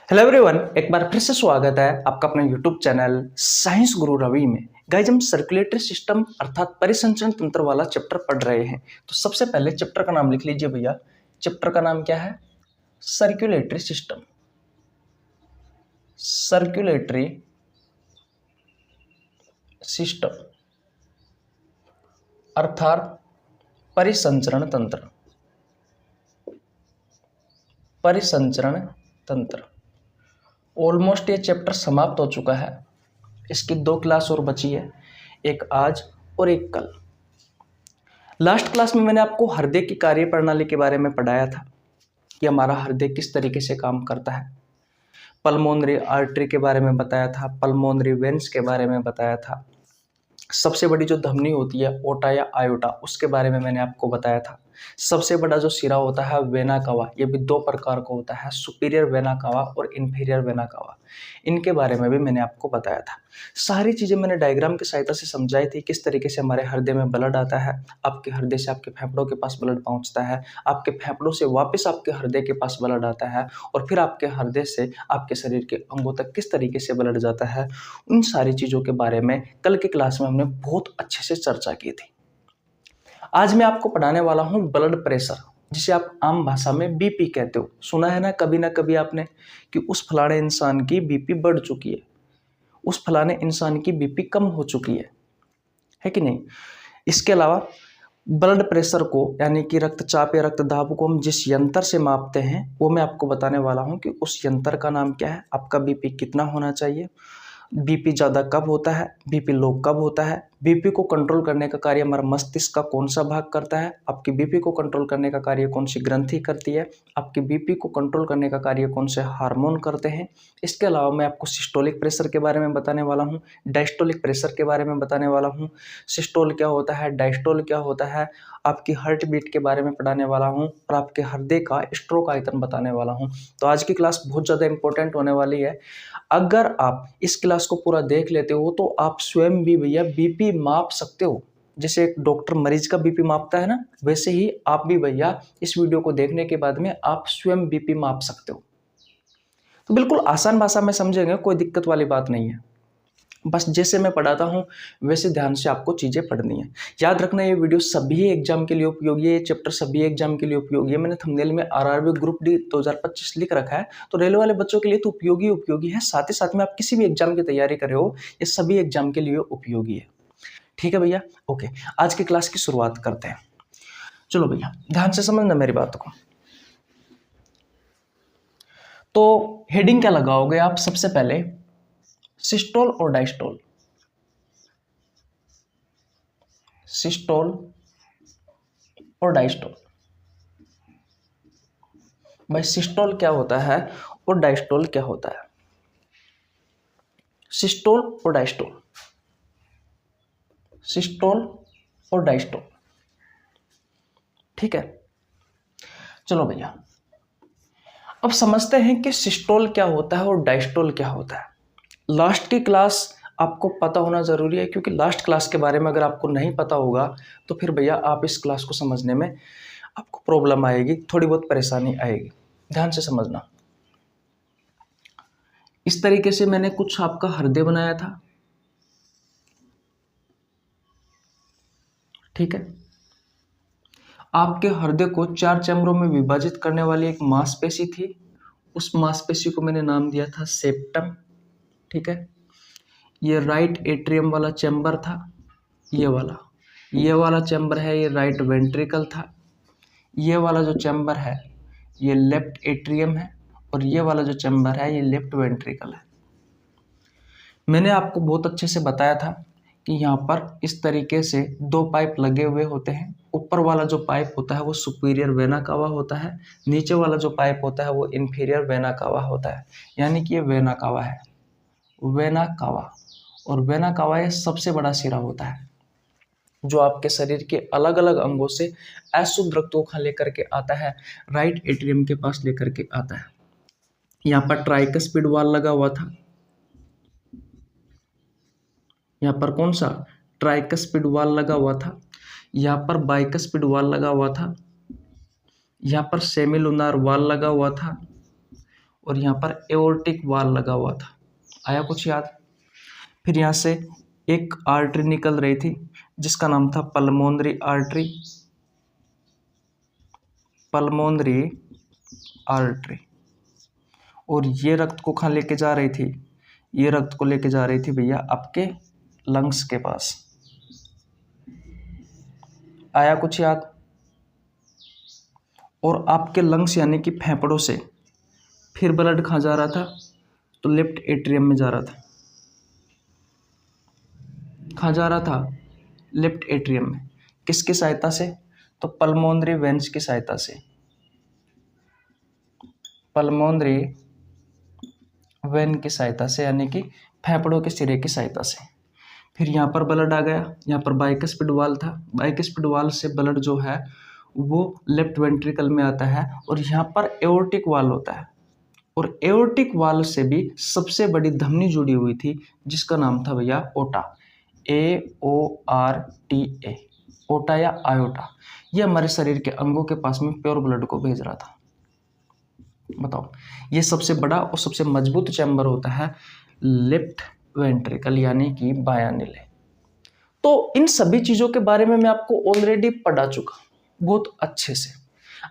Hello everyone, एक बार फिर से स्वागत है आपका अपने यूट्यूब चैनल साइंस गुरु रवि में। गाइज, हम सर्कुलेटरी सिस्टम अर्थात परिसंचरण तंत्र वाला चैप्टर पढ़ रहे हैं। तो सबसे पहले चैप्टर का नाम लिख लीजिए भैया। चैप्टर का नाम क्या है? Circulatory system. सर्कुलेटरी सिस्टम अर्थात परिसंचरण तंत्र। परिसंचरण तंत्र। ऑलमोस्ट ये चैप्टर समाप्त हो चुका है। इसकी 2 क्लास और बची है, एक आज और एक कल। लास्ट क्लास में मैंने आपको हृदय की कार्य प्रणाली के बारे में पढ़ाया था कि हमारा हृदय किस तरीके से काम करता है। पल्मोनरी आर्टरी के बारे में बताया था, पल्मोनरी वेन्स के बारे में बताया था। सबसे बड़ी जो धमनी होती है ओटा या आयोटा, उसके बारे में मैंने आपको बताया था। सबसे बड़ा जो सिरा होता है वेना कावा, ये भी 2 प्रकार का होता है, सुपीरियर वेना कावा और इन्फीरियर वेना कावा। इनके बारे में भी मैंने आपको बताया था। सारी चीज़ें मैंने डायग्राम की सहायता से समझाई थी, किस तरीके से हमारे हृदय में ब्लड आता है, आपके हृदय से आपके फेफड़ों के पास ब्लड पहुंचता है, आपके फेफड़ों से वापस आपके हृदय के पास ब्लड आता है और फिर आपके हृदय से आपके शरीर के अंगों तक किस तरीके से ब्लड जाता है। उन सारी चीज़ों के बारे में कल की क्लास में हमने बहुत अच्छे से चर्चा की थी। आज मैं आपको पढ़ाने वाला हूं ब्लड प्रेशर, जिसे आप आम भाषा में बीपी कहते हो। सुना है ना कभी आपने कि उस फलाने इंसान की बीपी बढ़ चुकी है, उस फलाने इंसान की बीपी कम हो चुकी है कि नहीं? इसके अलावा ब्लड प्रेशर को यानी कि रक्तचाप या रक्त दाब को हम जिस यंत्र से मापते हैं वो मैं आपको बताने वाला हूं कि उस यंत्र का नाम क्या है, आपका बीपी कितना होना चाहिए, बीपी ज़्यादा कब होता है, बीपी लो कब होता है, बीपी को कंट्रोल करने का कार्य हमारा मस्तिष्क का कौन सा भाग करता है, आपकी बीपी को कंट्रोल करने का कार्य कौन सी ग्रंथि करती है, आपकी बीपी को कंट्रोल करने का कार्य कौन से हार्मोन करते हैं। इसके अलावा मैं आपको सिस्टोलिक प्रेशर के बारे में बताने वाला हूँ, डायस्टोलिक प्रेशर के बारे में बताने वाला हूँ। सिस्टोल क्या होता है, डायस्टोल क्या होता है, आपकी हार्ट बीट के बारे में पढ़ाने वाला हूँ और आपके हृदय का स्ट्रोक आयतन बताने वाला हूँ। तो आज की क्लास बहुत ज़्यादा इंपॉर्टेंट होने वाली है। अगर आप इस क्लास को पूरा देख लेते हो तो आप स्वयं भी भैया बीपी माप सकते हो। जैसे एक डॉक्टर मरीज का बीपी मापता है ना, वैसे ही आप भी भैया इस वीडियो को देखने के बाद में आप स्वयं बीपी माप सकते हो। तो बिल्कुल आसान भाषा में समझेंगे, कोई दिक्कत वाली बात नहीं है। बस जैसे मैं पढ़ाता हूँ वैसे ध्यान से आपको चीज़ें पढ़नी है। याद रखना, ये वीडियो सभी एग्जाम के लिए उपयोगी है, ये चैप्टर सभी एग्जाम के लिए उपयोगी है। मैंने थंबनेल में आरआरबी ग्रुप डी 2025 लिख रखा है, तो रेलवे वाले बच्चों के लिए तो उपयोगी है, साथ ही साथ में आप किसी भी एग्जाम की तैयारी कर रहे हो, ये सभी एग्जाम के लिए उपयोगी है। ठीक है भैया, ओके। आज की क्लास की शुरुआत करते हैं। चलो भैया ध्यान से समझना मेरी बात को। तो हेडिंग क्या लगाओगे आप? सबसे पहले सिस्टोल और डायस्टोल। सिस्टोल और डायस्टोल। भाई सिस्टोल क्या होता है और डायस्टोल क्या होता है? सिस्टोल और डायस्टोल, सिस्टोल और डायस्टोल। ठीक है, चलो भैया अब समझते हैं कि सिस्टोल क्या होता है और डायस्टोल क्या होता है। लास्ट की क्लास आपको पता होना जरूरी है, क्योंकि लास्ट क्लास के बारे में अगर आपको नहीं पता होगा तो फिर भैया आप इस क्लास को समझने में आपको प्रॉब्लम आएगी, थोड़ी बहुत परेशानी आएगी। ध्यान से समझना। इस तरीके से मैंने कुछ आपका हृदय बनाया था, ठीक है। आपके हृदय को 4 चैम्बरों में विभाजित करने वाली एक मांसपेशी थी, उस मांसपेशी को मैंने नाम दिया था सेप्टम, ठीक है। ये राइट एट्रियम वाला चैम्बर था, ये वाला चैम्बर है, ये राइट वेंट्रिकल था। ये वाला जो चैम्बर है ये लेफ्ट एट्रियम है और ये वाला जो चैम्बर है ये लेफ्ट वेंट्रिकल है। मैंने आपको बहुत अच्छे से बताया था कि यहाँ पर इस तरीके से 2 पाइप लगे हुए होते हैं। ऊपर वाला जो पाइप होता है वो सुपीरियर वेना कावा होता है, नीचे वाला जो पाइप होता है वो इन्फीरियर वेना कावा होता है। यानी कि ये वेना कावा है, वेना कावा। और वेना कावा ये सबसे बड़ा सिरा होता है जो आपके शरीर के अलग अलग अंगों से अशुद्ध रक्तों को लेकर के आता है, राइट एट्रियम के पास लेकर के आता है। यहाँ पर ट्राइकस्पिड वाल लगा हुआ था, यहाँ पर कौन सा ट्राइकस्पिड वाल लगा हुआ था, यहाँ पर बाइकस्पिड वाल लगा हुआ था, यहाँ पर सेमिलुनार वाल लगा हुआ था और यहाँ पर एओर्टिक वाल लगा हुआ था। आया कुछ याद? फिर यहाँ से एक आर्टरी निकल रही थी जिसका नाम था पल्मोनरी आर्टरी, पल्मोनरी आर्टरी। और ये रक्त को कहाँ लेके जा रही थी? ये रक्त को लेके जा रही थी भैया आपके लंग्स के पास। आया कुछ याद? और आपके लंग्स यानी कि फेफड़ों से फिर ब्लड कहाँ जा रहा था? तो लेफ्ट एट्रियम में जा रहा था। कहाँ जा रहा था? लेफ्ट एट्रियम में। किसकी सहायता से? तो पल्मोनरी वेन्स की सहायता से, पल्मोनरी वेन की सहायता से, यानी कि फेफड़ों के सिरे की सहायता से। फिर यहाँ पर ब्लड आ गया, यहाँ पर बाइकस्पिड वाल था, बाइकस्पिड वाल से ब्लड जो है वो लेफ्ट वेंट्रिकल में आता है और यहाँ पर एओर्टिक वाल होता है। और एओर्टिक वाल से भी सबसे बड़ी धमनी जुड़ी हुई थी जिसका नाम था भैया ओटा, AORTA, ओटा या आयोटा। ये हमारे शरीर के अंगों के पास में प्योर ब्लड को भेज रहा था। बताओ, ये सबसे बड़ा और सबसे मजबूत चैम्बर होता है लेफ्ट वेंट्रिकल यानी कि बायां निले। तो इन सभी चीजों के बारे में मैं आपको ऑलरेडी पढ़ा चुका बहुत अच्छे से।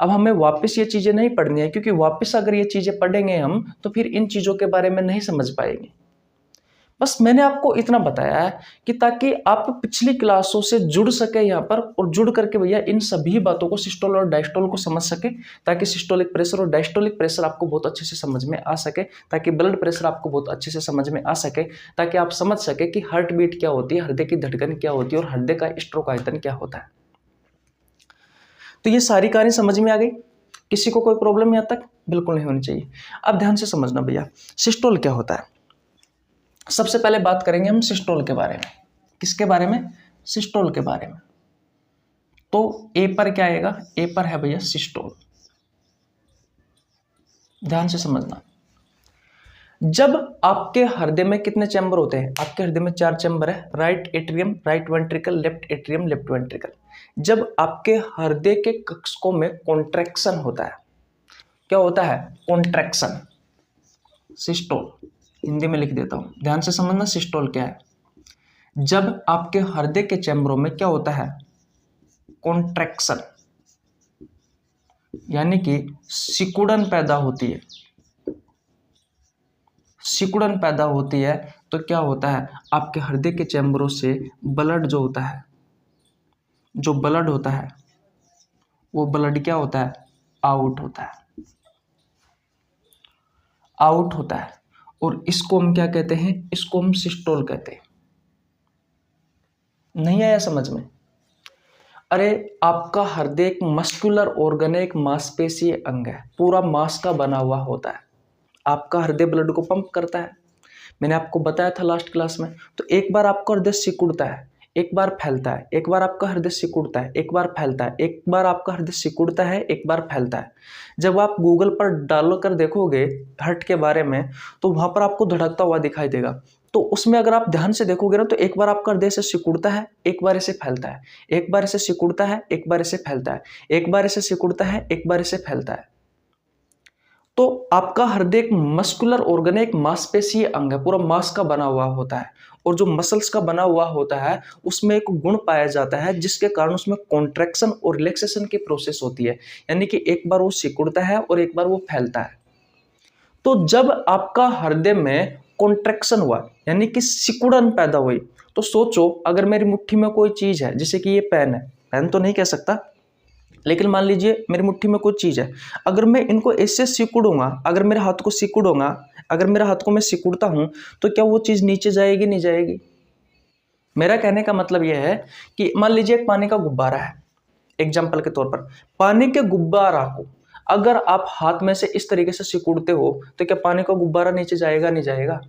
अब हमें वापस ये चीजें नहीं पढ़नी है, क्योंकि वापस अगर ये चीजें पढ़ेंगे हम तो फिर इन चीजों के बारे में नहीं समझ पाएंगे। बस मैंने आपको इतना बताया है कि ताकि आप पिछली क्लासों से जुड़ सके यहाँ पर, और जुड़ करके भैया इन सभी बातों को, सिस्टोल और डायस्टोल को समझ सके, ताकि सिस्टोलिक प्रेशर और डायस्टोलिक प्रेशर आपको बहुत अच्छे से समझ में आ सके, ताकि ब्लड प्रेशर आपको बहुत अच्छे से समझ में आ सके, ताकि आप समझ सके कि हार्ट बीट क्या होती है, हृदय की धड़कन क्या होती है और हृदय का स्ट्रोक आयतन क्या होता है। तो ये सारी कहानी समझ में आ गई? किसी को कोई प्रॉब्लम यहाँ तक? बिल्कुल नहीं होनी चाहिए। अब ध्यान से समझना भैया, सिस्टोल क्या होता है। सबसे पहले बात करेंगे हम सिस्टोल के बारे में। किसके बारे में? सिस्टोल के बारे में। तो ए पर क्या आएगा? ए पर है भैया सिस्टोल। ध्यान से समझना, जब आपके हृदय में कितने चैम्बर होते हैं? आपके हृदय में 4 चैम्बर है, right atrium, right ventricle, left atrium, left ventricle. जब आपके हृदय के कक्षकों में कॉन्ट्रैक्शन होता है, क्या होता है? Contraction, systole. हिंदी में लिख देता हूं, ध्यान से समझना सिस्टोल क्या है। जब आपके हृदय के चैम्बरों में क्या होता है? कॉन्ट्रैक्शन, यानी कि सिकुड़न पैदा होती है। सिकुड़न पैदा होती है तो क्या होता है? आपके हृदय के चैम्बरों से ब्लड जो होता है, जो ब्लड होता है वो ब्लड क्या होता है? आउट होता है, आउट होता है। और इसको हम क्या कहते हैं? इसको हम सिस्टोल कहते हैं। नहीं आया समझ में? अरे आपका हृदय एक मस्कुलर ऑर्गन है, एक मांसपेशीय अंग है, पूरा मांस का बना हुआ होता है। आपका हृदय ब्लड को पंप करता है, मैंने आपको बताया था लास्ट क्लास में। तो एक बार आपका हृदय सिकुड़ता है, एक बार फैलता है, एक बार आपका हृदय सिकुड़ता है, एक बार फैलता है, एक बार आपका हृदय सिकुड़ता है, एक बार फैलता है। जब आप गूगल पर डाल कर देखोगे हार्ट के बारे में तो वहां पर आपको धड़कता हुआ दिखाई देगा। तो उसमें अगर आप ध्यान से देखोगे ना तो एक बार आपका हृदय से सिकुड़ता है, एक बार इसे फैलता है, एक बार इसे सिकुड़ता है, एक बार इसे फैलता है, एक बार इसे सिकुड़ता है, एक बार इसे फैलता है। तो आपका हृदय एक मस्कुलर ऑर्गन है, एक मांसपेशीय अंग है, पूरा मांस का बना हुआ होता है। और जो मसल्स का बना हुआ होता है उसमें एक गुण पाया जाता है जिसके कारण उसमें कॉन्ट्रैक्शन और रिलैक्सेशन की प्रोसेस होती है, यानी कि एक बार वो सिकुड़ता है और एक बार वो फैलता है। तो जब आपका हृदय में कॉन्ट्रैक्शन हुआ यानी कि सिकुड़न पैदा हुई, तो सोचो अगर मेरी मुट्ठी में कोई चीज है, जैसे कि ये पेन है, पेन तो नहीं कह सकता, लेकिन मान लीजिए मेरी मुट्ठी में कोई चीज है, अगर मैं इनको ऐसे सिकुड़ूंगा, अगर मेरे हाथ को सिकुड़ूंगा, अगर मेरे हाथ को मैं सिकुड़ता हूं तो क्या वो चीज नीचे जाएगी? नहीं जाएगी। मेरा कहने का मतलब यह है कि मान लीजिए एक पानी का गुब्बारा है, एग्जाम्पल के तौर पर पानी के गुब्बारा को अगर आप हाथ में से इस तरीके से सिकुड़ते हो तो क्या पानी का गुब्बारा नीचे जाएगा? नहीं जाएगा।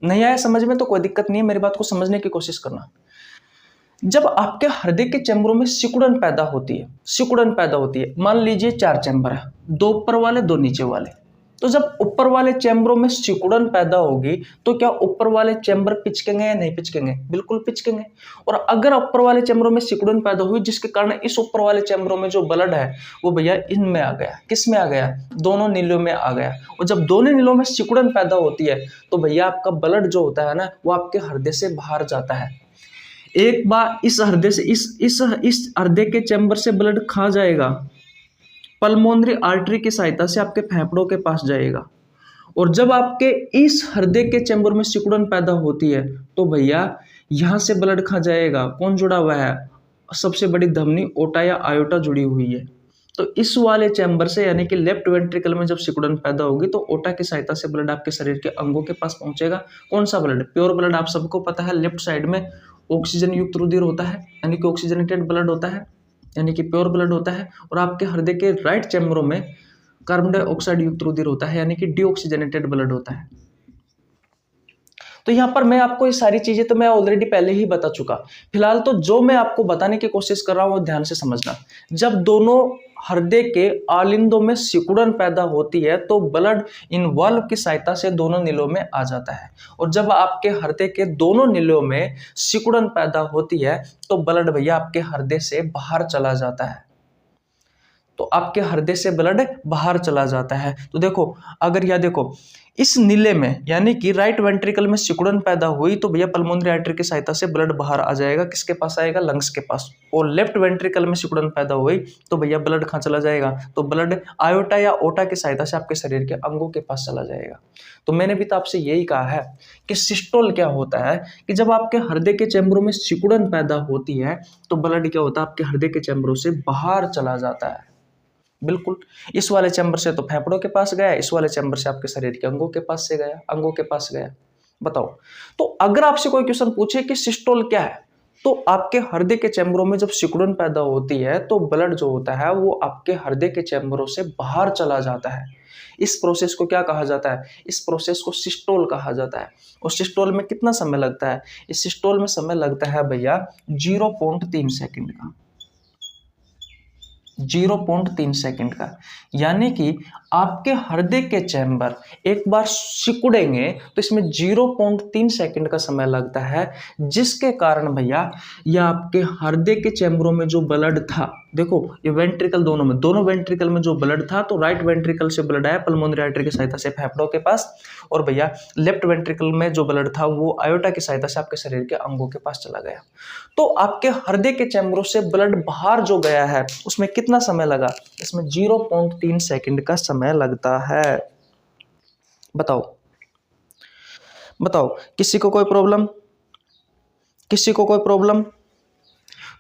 नहीं आया समझ में? तो कोई दिक्कत नहीं है, मेरी बात को समझने की कोशिश करना। जब आपके हृदय के चैम्बरों में सिकुड़न पैदा होती है, सिकुड़न पैदा होती है, मान लीजिए 4 चैम्बर है, 2 ऊपर वाले 2 नीचे वाले, तो जब ऊपर वाले चैम्बरों में सिकुड़न पैदा होगी तो क्या ऊपर वाले चैम्बर पिचकेंगे या नहीं पिचकेंगे? बिल्कुल पिचकेंगे। और अगर ऊपर वाले चैम्बरों में सिकुड़न पैदा हुई जिसके कारण इस ऊपर वाले चैम्बरों में जो ब्लड है वो भैया इनमें आ गया। किस में आ गया? दोनों नीलों में आ गया। और जब दोनों नीलों में सिकुड़न पैदा होती है तो भैया आपका ब्लड जो होता है ना वो आपके हृदय से बाहर जाता है। एक बार इस हृदय से इस हृदय के चैम्बर से ब्लड खा जाएगा, पल्मोनरी आर्टरी की सहायता से आपके फेफड़ों के पास जाएगा। और जब आपके इस हृदय के चैम्बर में सिकुड़न पैदा होती है तो भैया यहां से ब्लड खा जाएगा। कौन जुड़ा हुआ है? सबसे बड़ी धमनी ओटा या आयोटा जुड़ी हुई है। तो इस वाले चैम्बर से यानी कि लेफ्ट वेंट्रिकल में जब सिकुड़न पैदा होगी तो ओटा की सहायता से ब्लड आपके शरीर के अंगों के पास पहुंचेगा। कौन सा ब्लड? Pure blood. आप सबको पता है लेफ्ट साइड में ऑक्सीजन युक्त रुधिर होता है यानी कि ऑक्सीजनेटेड ब्लड होता है, यानी कि प्योर ब्लड होता है। और आपके हृदय के राइट चैम्बरों में कार्बन डाइऑक्साइड युक्त रुधिर होता है यानी कि डीऑक्सीजनेटेड ब्लड होता है। तो यहाँ पर मैं आपको ये सारी चीजें तो मैं ऑलरेडी पहले ही बता चुका। फिलहाल तो जो मैं आपको बताने की कोशिश कर रहा हूँ वो ध्यान से समझना। जब दोनों हृदय के आलिंदों में सिकुड़न पैदा होती है तो ब्लड इन वाल्व की सहायता से दोनों नीलों में आ जाता है। और जब आपके हृदय के दोनों नीलों में सिकुड़न पैदा होती है तो ब्लड भैया आपके हृदय से बाहर चला जाता है। तो आपके हृदय से ब्लड बाहर चला जाता है। तो देखो, अगर यह देखो इस नीले में यानी कि राइट वेंट्रिकल में सिकुड़न पैदा हुई तो भैया पल्मोनरी आर्टरी की सहायता से ब्लड बाहर आ जाएगा। किसके पास आएगा? लंग्स के पास। और लेफ्ट वेंट्रिकल में सिकुड़न पैदा हुई तो भैया ब्लड कहाँ चला जाएगा? तो ब्लड आयोटा या ओटा की सहायता से आपके शरीर के अंगों के पास चला जाएगा। तो मैंने भी तो आपसे यही कहा है कि सिस्टोल क्या होता है कि जब आपके हृदय के चैम्बरों में सिकुड़न पैदा होती है तो ब्लड क्या होता है? आपके हृदय के चैम्बरों से बाहर चला जाता है। बिल्कुल, इस वाले चैम्बर से तो फेफड़ों के पास गया, इस वाले चैम्बर से आपके शरीर के अंगों के पास से गया, अंगों के पास गया। बताओ, तो अगर आपसे कोई क्वेश्चन पूछे कि सिस्टोल क्या है तो आपके हृदय के चैम्बरों में जब सिकुड़न पैदा होती है तो ब्लड जो होता है वो आपके हृदय के चैम्बरों से बाहर चला जाता है। इस प्रोसेस को क्या कहा जाता है? इस प्रोसेस को सिस्टोल कहा जाता है। और सिस्टोल में कितना समय लगता है? इस सिस्टोल में समय लगता है भैया 0.3 सेकंड का। 0.3 सेकंड का, यानी कि आपके हृदय के चैम्बर एक बार सिकुड़ेंगे तो इसमें 0.3 सेकंड का समय लगता है, जिसके कारण भैया यह आपके हृदय के चैम्बरों में जो ब्लड था, देखो ये वेंट्रिकल दोनों वेंट्रिकल में जो ब्लड था तो राइट वेंट्रिकल से ब्लड आया पल्मोनरी आर्टरी की सहायता से फेफड़ों के पास, और भैया लेफ्ट वेंट्रिकल में जो ब्लड था वो आयोटा की सहायता से आपके शरीर के अंगों के पास चला गया। तो आपके हृदय के चैम्बरों से ब्लड बाहर जो गया है उसमें कितना समय लगा? इसमें 0.3 सेकंड का समय लगता है। बताओ किसी को कोई प्रॉब्लम? किसी को कोई प्रॉब्लम?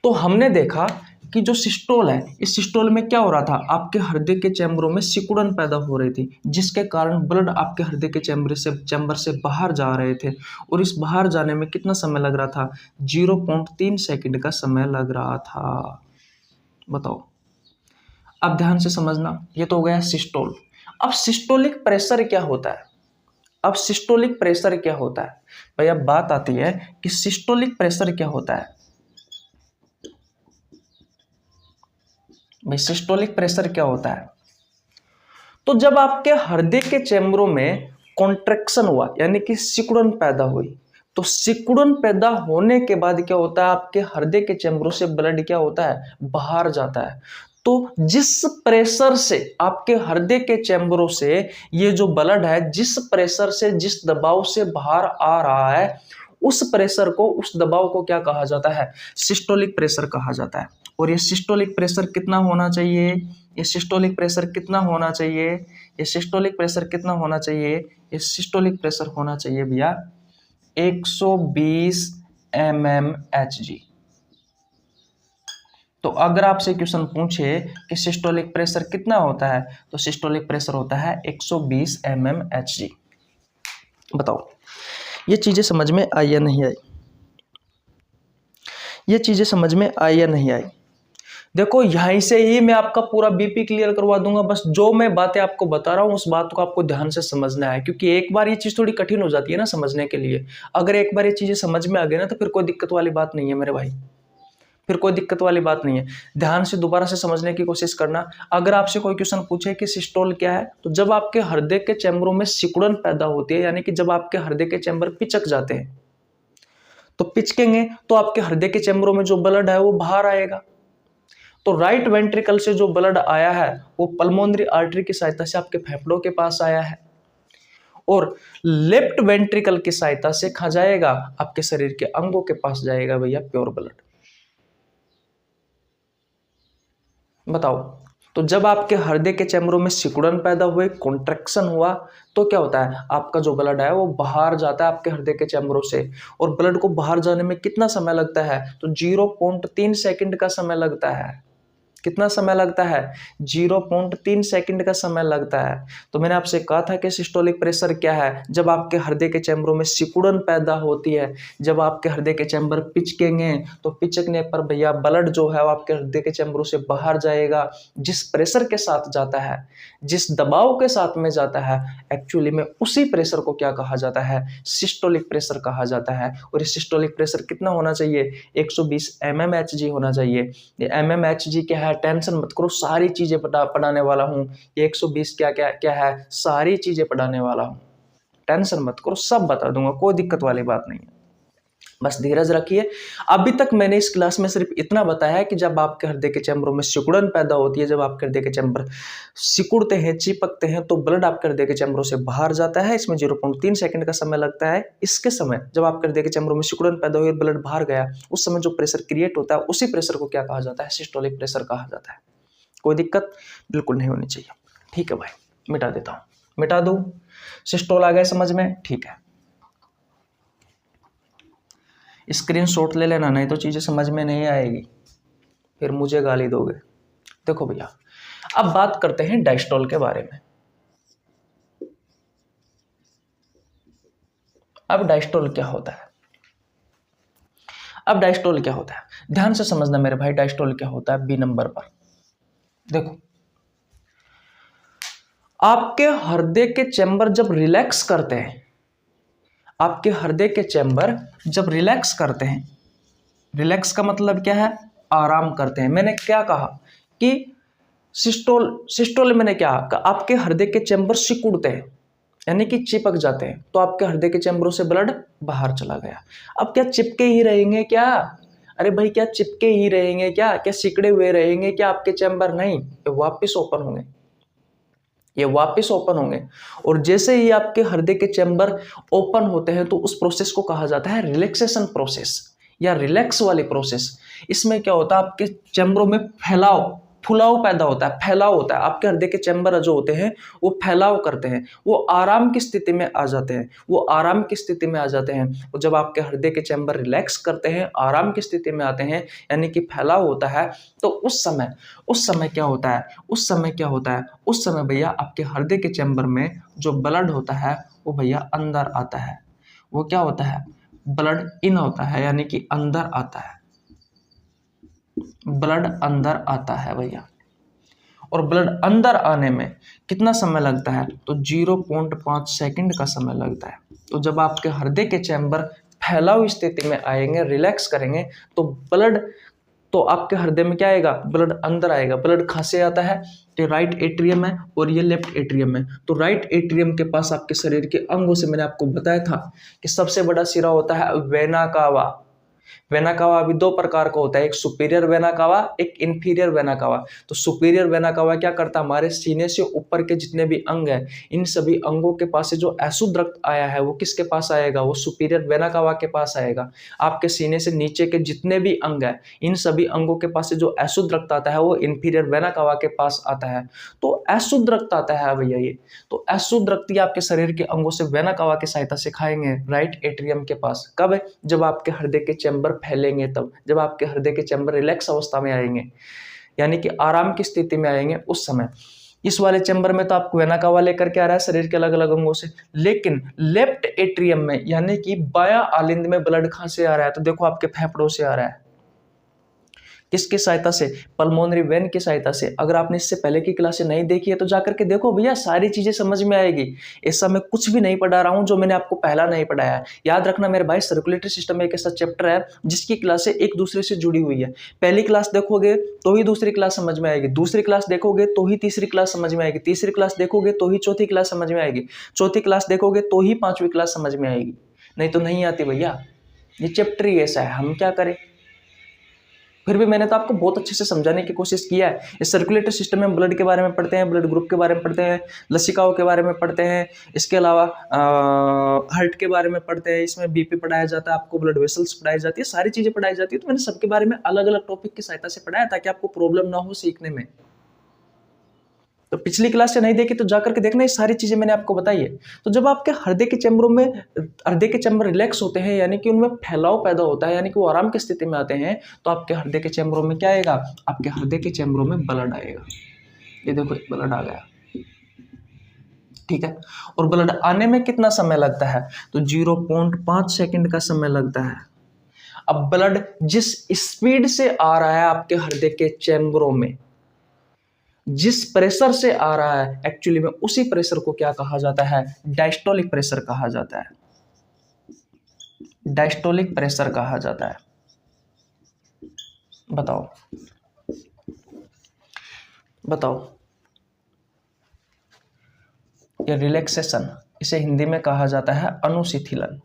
तो हमने देखा कि जो सिस्टोल है, इस सिस्टोल में क्या हो रहा था? आपके हृदय के चैम्बरों में सिकुड़न पैदा हो रही थी, जिसके कारण ब्लड आपके हृदय के चैम्बर से बाहर जा रहे थे। और इस बाहर जाने में कितना समय लग रहा था? 0.3 सेकंड का समय लग रहा था। बताओ, अब ध्यान से समझना। ये तो हो गया सिस्टोल। अब सिस्टोलिक प्रेशर क्या होता है? भैया बात आती है कि सिस्टोलिक प्रेशर क्या होता है। भाई सिस्टोलिक प्रेशर क्या होता है? तो जब आपके हृदय के चैम्बरों में कॉन्ट्रैक्शन हुआ यानी कि सिकुड़न पैदा हुई, तो सिकुड़न पैदा होने के बाद क्या होता है? आपके हृदय के चैम्बरों से ब्लड क्या होता है? बाहर जाता है। तो जिस प्रेशर से आपके हृदय के चैम्बरों से ये जो ब्लड है, जिस प्रेशर से, जिस दबाव से बाहर आ रहा है, उस प्रेशर को, उस दबाव को क्या कहा जाता है? सिस्टोलिक प्रेशर कहा जाता है। और ये सिस्टोलिक प्रेशर कितना होना चाहिए? ये सिस्टोलिक प्रेशर कितना होना चाहिए? ये सिस्टोलिक प्रेशर कितना होना चाहिए? ये सिस्टोलिक प्रेशर होना चाहिए भैया 120 mmHg। तो अगर आपसे क्वेश्चन पूछे कि सिस्टोलिक प्रेशर कितना होता है तो सिस्टोलिक प्रेशर होता है 120 mmHg। बताओ ये चीजें समझ में आई या नहीं आई? ये चीजें समझ में आई या नहीं आई? देखो यहीं से ही मैं आपका पूरा बीपी क्लियर करवा दूंगा। बस जो मैं बातें आपको बता रहा हूं उस बात को आपको ध्यान से समझना है, क्योंकि एक बार ये चीज थोड़ी कठिन हो जाती है ना समझने के लिए। अगर एक बार ये चीजें समझ में आ गई ना तो फिर कोई दिक्कत वाली बात नहीं है मेरे भाई। फिर कोई दिक्कत वाली बात नहीं है। ध्यान से दोबारा से समझने की कोशिश करना। अगर आपसे कोई क्वेश्चन पूछे कि सिस्टोल क्या है, तो जब आपके हृदय के चैम्बरों में सिकुड़न पैदा होती है, यानी कि जब आपके हृदय के चैम्बर पिचक जाते हैं, तो पिचकेंगे तो आपके हृदय के चैम्बरों में जो ब्लड है वो बाहर आएगा। तो राइट वेंट्रिकल से जो ब्लड आया है वो पल्मोनरी आर्टरी की सहायता से आपके फेफड़ों के पास आया है, और लेफ्ट वेंट्रिकल की सहायता से कहां जाएगा, आपके शरीर के अंगों के पास जाएगा भैया प्योर ब्लड। बताओ, तो जब आपके हृदय के चैम्बरों में सिकुड़न पैदा हुए, कॉन्ट्रैक्शन हुआ, तो क्या होता है, आपका जो ब्लड है वो बाहर जाता है आपके हृदय के चैम्बरों से। और ब्लड को बाहर जाने में कितना समय लगता है, तो 0.3 सेकंड का समय लगता है। कितना समय लगता है, 0.3 सेकंड का समय लगता है। तो मैंने आपसे कहा था कि सिस्टोलिक प्रेशर क्या है, जब आपके हृदय के चैम्बरों में सिकुड़न पैदा होती है, जब आपके हृदय के चैम्बर पिचकेंगे, तो पिचकने पर भैया ब्लड जो है वो आपके हृदय के चैम्बरों से बाहर जाएगा। जिस प्रेशर के साथ जाता है, जिस दबाव के साथ में जाता है, एक्चुअली में उसी प्रेशर को क्या कहा जाता है, सिस्टोलिक प्रेशर कहा जाता है। और ये सिस्टोलिक प्रेशर कितना होना चाहिए, 120 mmHg होना चाहिए। ये mmHg क्या है, टेंशन मत करो, सारी चीजें पढ़ाने वाला हूं। ये 120 क्या क्या क्या है, सारी चीजें पढ़ाने वाला हूं, टेंशन मत करो, सब बता दूंगा, कोई दिक्कत वाली बात नहीं है, बस धीरज रखिए। अभी तक मैंने इस क्लास में सिर्फ इतना बताया है कि जब आपके हृदय के चैम्बरों में सिकुड़न पैदा होती है, जब आपके हृदय के चैम्बर सिकुड़ते हैं, चिपकते हैं, तो ब्लड आपके हृदय के चैम्बरों से बाहर जाता है। इसमें 0.3 सेकंड का समय लगता है। इसके समय जब आपके हृदय के चैम्बरों में सिकुड़न पैदा हुई, ब्लड बाहर गया, उस समय जो प्रेशर क्रिएट होता है, उसी प्रेशर को क्या कहा जाता है, सिस्टोलिक प्रेशर कहा जाता है। कोई दिक्कत बिल्कुल नहीं होनी चाहिए। ठीक है भाई, मिटा देता हूं, मिटा दूं। सिस्टोल आ गया समझ में, ठीक है। स्क्रीनशॉट ले लेना, नहीं तो चीजें समझ में नहीं आएगी, फिर मुझे गाली दोगे। देखो भैया, अब बात करते हैं डायस्टोल के बारे में। अब डायस्टोल क्या होता है, अब डायस्टोल क्या होता है, ध्यान से समझना मेरे भाई। डायस्टोल क्या होता है, बी नंबर पर देखो, आपके हृदय के चैम्बर जब रिलैक्स करते हैं, आपके हृदय के चैम्बर जब रिलैक्स करते हैं, रिलैक्स का मतलब क्या है, आराम करते हैं। मैंने क्या कहा कि सिस्टोल मैंने क्या कहा, आपके हृदय के चैम्बर सिकुड़ते हैं, यानी कि चिपक जाते हैं, तो आपके हृदय के चैम्बरों से ब्लड बाहर चला गया। अब क्या चिपके ही रहेंगे क्या, अरे भाई क्या चिपके ही रहेंगे क्या, क्या सिकड़े हुए रहेंगे क्या आपके चैम्बर, नहीं, ये वापस ओपन होंगे, ये वापस ओपन होंगे। और जैसे ही आपके हृदय के चैम्बर ओपन होते हैं, तो उस प्रोसेस को कहा जाता है रिलैक्सेशन प्रोसेस या रिलैक्स वाली प्रोसेस। इसमें क्या होता है, आपके चैम्बरों में फुलाव पैदा होता है, फैलाव होता है। आपके हृदय के चैम्बर जो होते हैं वो फैलाव करते हैं, वो आराम की स्थिति में आ जाते हैं, वो आराम की स्थिति में आ जाते हैं। और जब आपके हृदय के चैम्बर रिलैक्स करते हैं, आराम की स्थिति में आते हैं, यानी कि फैलाव होता है, तो उस समय क्या होता है, उस समय क्या होता है, उस समय भैया आपके हृदय के चैम्बर में जो ब्लड होता है वो भैया अंदर आता है। वो क्या होता है, ब्लड इन होता है, यानी कि अंदर आता है, ब्लड अंदर आता है भैया। और ब्लड अंदर आने में कितना समय लगता है, तो 0.5 सेकंड का समय लगता है। तो जब आपके हृदय के चैम्बर फैलाव स्थिति में आएंगे, रिलैक्स करेंगे, तो ब्लड, तो आपके हृदय में क्या आएगा, ब्लड अंदर आएगा। ब्लड कहां से आता है, तो राइट एट्रियम है और ये लेफ्ट एट्रियम है। तो राइट एट्रियम के पास आपके शरीर के अंगों से मैंने आपको बताया था कि सबसे बड़ा सिरा होता है वेना कावा। वेना कावा भी दो प्रकार का होता है, एक सुपीरियर वेना कावा, एक इंफीरियर वेना कावा। तो सुपीरियर वेना कावा क्या करता है, हमारे सीने से ऊपर के जितने भी अंग हैं, इन सभी अंगों के पास से जो अशुद्ध रक्त आया है वो किसके पास आएगा, वो सुपीरियर वेना कावा के पास आएगा। आपके सीने से नीचे के जितने भी अंग हैं, इन सभी अंगों के पास से जो अशुद्ध रक्त आता है वो इंफीरियर वेना कावा के पास आता है। तो अशुद्ध रक्त आता है भैया ये, तो अशुद्ध रक्त आपके शरीर के अंगों से वेना कावा की सहायता से खाएंगे राइट एट्रियम के पास। कब, जब आपके हृदय के चैम्बर फैलेंगे, तब जब आपके हृदय के चैम्बर रिलैक्स अवस्था में आएंगे, यानी कि आराम की स्थिति में आएंगे, उस समय इस वाले चैम्बर में तो आपको वेना कावा लेकर के आ रहा है शरीर के अलग अलग अंगों से। लेकिन लेफ्ट एट्रियम में, यानी कि बायां आलिंद में ब्लड कहां से आ रहा है, तो देखो आपके फेफड़ों से आ रहा है। किसकी सहायता से? पल्मोनरी वेन की सहायता से। अगर आपने इससे पहले की क्लासें नहीं देखी है तो जाकर के देखो भैया, सारी चीजें समझ में आएगी। ऐसा मैं कुछ भी नहीं पढ़ा रहा हूं जो मैंने आपको पहला नहीं पढ़ाया है। याद रखना मेरे भाई, सर्कुलेटरी सिस्टम एक ऐसा चैप्टर है जिसकी क्लासें एक दूसरे से जुड़ी हुई है। पहली क्लास देखोगे तो ही दूसरी क्लास समझ में आएगी, दूसरी क्लास देखोगे तो ही तीसरी क्लास समझ में आएगी, तीसरी क्लास देखोगे तो ही चौथी क्लास समझ में आएगी, चौथी क्लास देखोगे तो ही पांचवी क्लास समझ में आएगी, नहीं तो नहीं आती भैया। ये चैप्टर ही ऐसा है, हम क्या करें। फिर भी मैंने तो आपको बहुत अच्छे से समझाने की कोशिश किया है। इस सर्कुलेटरी सिस्टम में ब्लड के बारे में पढ़ते हैं, ब्लड ग्रुप के बारे में पढ़ते हैं, लसिकाओं के बारे में पढ़ते हैं, इसके अलावा हार्ट के बारे में पढ़ते हैं, इसमें बीपी पढ़ाया जाता है, आपको ब्लड वेसल्स पढ़ाई जाती है, सारी चीजें पढ़ाई जाती है। तो मैंने सबके बारे में अलग अलग टॉपिक की सहायता से पढ़ाया ताकि आपको प्रॉब्लम ना हो सीखने में। तो पिछली क्लास से नहीं देखी तो जाकर के देखना, ये सारी चीजें मैंने आपको बताई है। तो जब आपके हृदय के चैम्बरों में, हृदय के चैम्बर रिलैक्स होते हैं, यानी कि उनमें फैलाव पैदा होता है, यानी कि वो आराम की स्थिति में आते हैं, तो आपके हृदय के चैम्बरों में क्या आएगा? आपके हृदय के चैम्बरों में ब्लड आएगा। ये देखो ब्लड आ गया, ठीक है। और ब्लड आने में कितना समय लगता है? तो 0.5 सेकंड का समय लगता है। अब ब्लड जिस स्पीड से आ रहा है आपके हृदय के चैम्बरों में, जिस प्रेशर से आ रहा है, एक्चुअली में उसी प्रेशर को क्या कहा जाता है? डायस्टोलिक प्रेशर कहा जाता है। डायस्टोलिक प्रेशर कहा जाता है। बताओ बताओ, ये रिलैक्सेशन, इसे हिंदी में कहा जाता है अनुशिथिलन।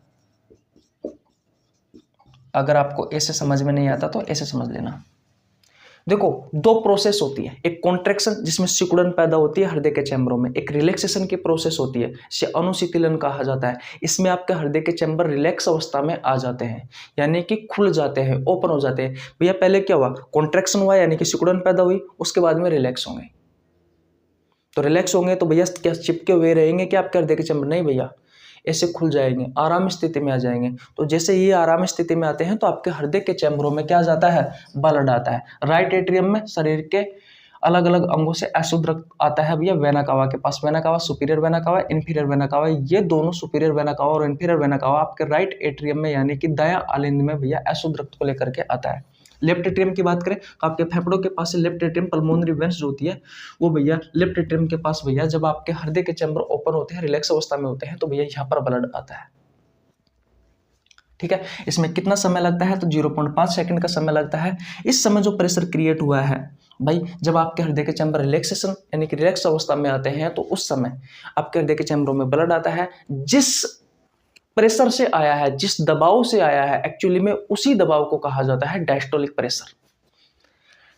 अगर आपको ऐसे समझ में नहीं आता तो ऐसे समझ लेना। देखो, दो प्रोसेस होती है, एक कॉन्ट्रैक्शन जिसमें सिकुड़न पैदा होती है हृदय के चैम्बरों में, एक रिलैक्सेशन की प्रोसेस होती है, इसे अनुशीतलन कहा जाता है। इसमें आपके हृदय के चैम्बर रिलैक्स अवस्था में आ जाते हैं, यानी कि खुल जाते हैं, ओपन हो जाते हैं। भैया पहले क्या हुआ? कॉन्ट्रैक्शन हुआ, यानी कि सिकुड़न पैदा हुई, उसके बाद में रिलैक्स होंगे। तो रिलैक्स होंगे तो भैया क्या चिपके हुए रहेंगे क्या आपके हृदय के चैम्बर? नहीं भैया, ऐसे खुल जाएंगे, आराम स्थिति में आ जाएंगे। तो जैसे ये आराम स्थिति में आते हैं तो आपके हृदय के चैम्बरों में क्या जाता है? ब्लड आता है। राइट एट्रियम में शरीर के अलग अलग अंगों से अशुद्ध रक्त आता है भैया वेना कावा के पास। Vena cava, superior vena cava, inferior vena cava, ये दोनों सुपीरियर वेना कावा और इन्फीरियर वेना कावा आपके राइट एट्रियम में, यानी कि दायां आलिंद में भैया अशुद्ध रक्त को लेकर के आता है। लेफ्ट एट्रियम की बात करें तो आपके फेफड़ों के पास से लेफ्ट एट्रियम, पल्मोनरी वेंस जो होती है वो भैया लेफ्ट एट्रियम के पास भैया जब आपके हृदय के चैम्बर ओपन होते हैं, रिलैक्स अवस्था में होते हैं, तो भैया यहाँ पर ब्लड आता है। ठीक है, इसमें कितना समय लगता है? तो 0.5 सेकंड का समय लगता है। इस समय जो प्रेशर क्रिएट हुआ है भाई, जब आपके हृदय के चैम्बर रिलैक्सेशन यानी कि रिलैक्स अवस्था में आते हैं तो उस समय आपके हृदय के चैम्बरों में ब्लड आता है। जिस प्रेशर से आया है, जिस दबाव से आया है, एक्चुअली में उसी दबाव को कहा जाता है डायस्टोलिक प्रेशर।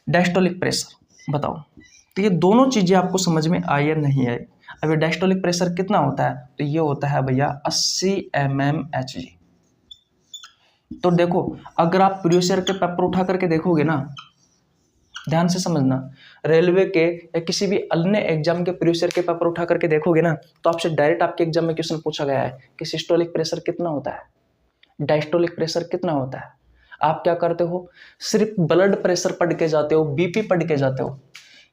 डायस्टोलिक प्रेशर बताओ, तो ये दोनों चीजें आपको समझ में आई या नहीं आई? अब ये डायस्टोलिक प्रेशर कितना होता है? तो ये होता है भैया 80 mmHg। तो देखो, अगर आप प्रीवियस ईयर के पेपर उठा करके देखोगे ना, ध्यान से समझना, रेलवे के या किसी भी अन्य एग्जाम के प्रीवियस ईयर के पेपर उठा करके देखोगे ना, तो आपसे डायरेक्ट आपके एग्जाम में क्वेश्चन पूछा गया है कि सिस्टोलिक प्रेशर कितना होता है, डायस्टोलिक प्रेशर कितना होता है। आप क्या करते हो? सिर्फ ब्लड प्रेशर पढ़ के जाते हो, बीपी पढ़ के जाते हो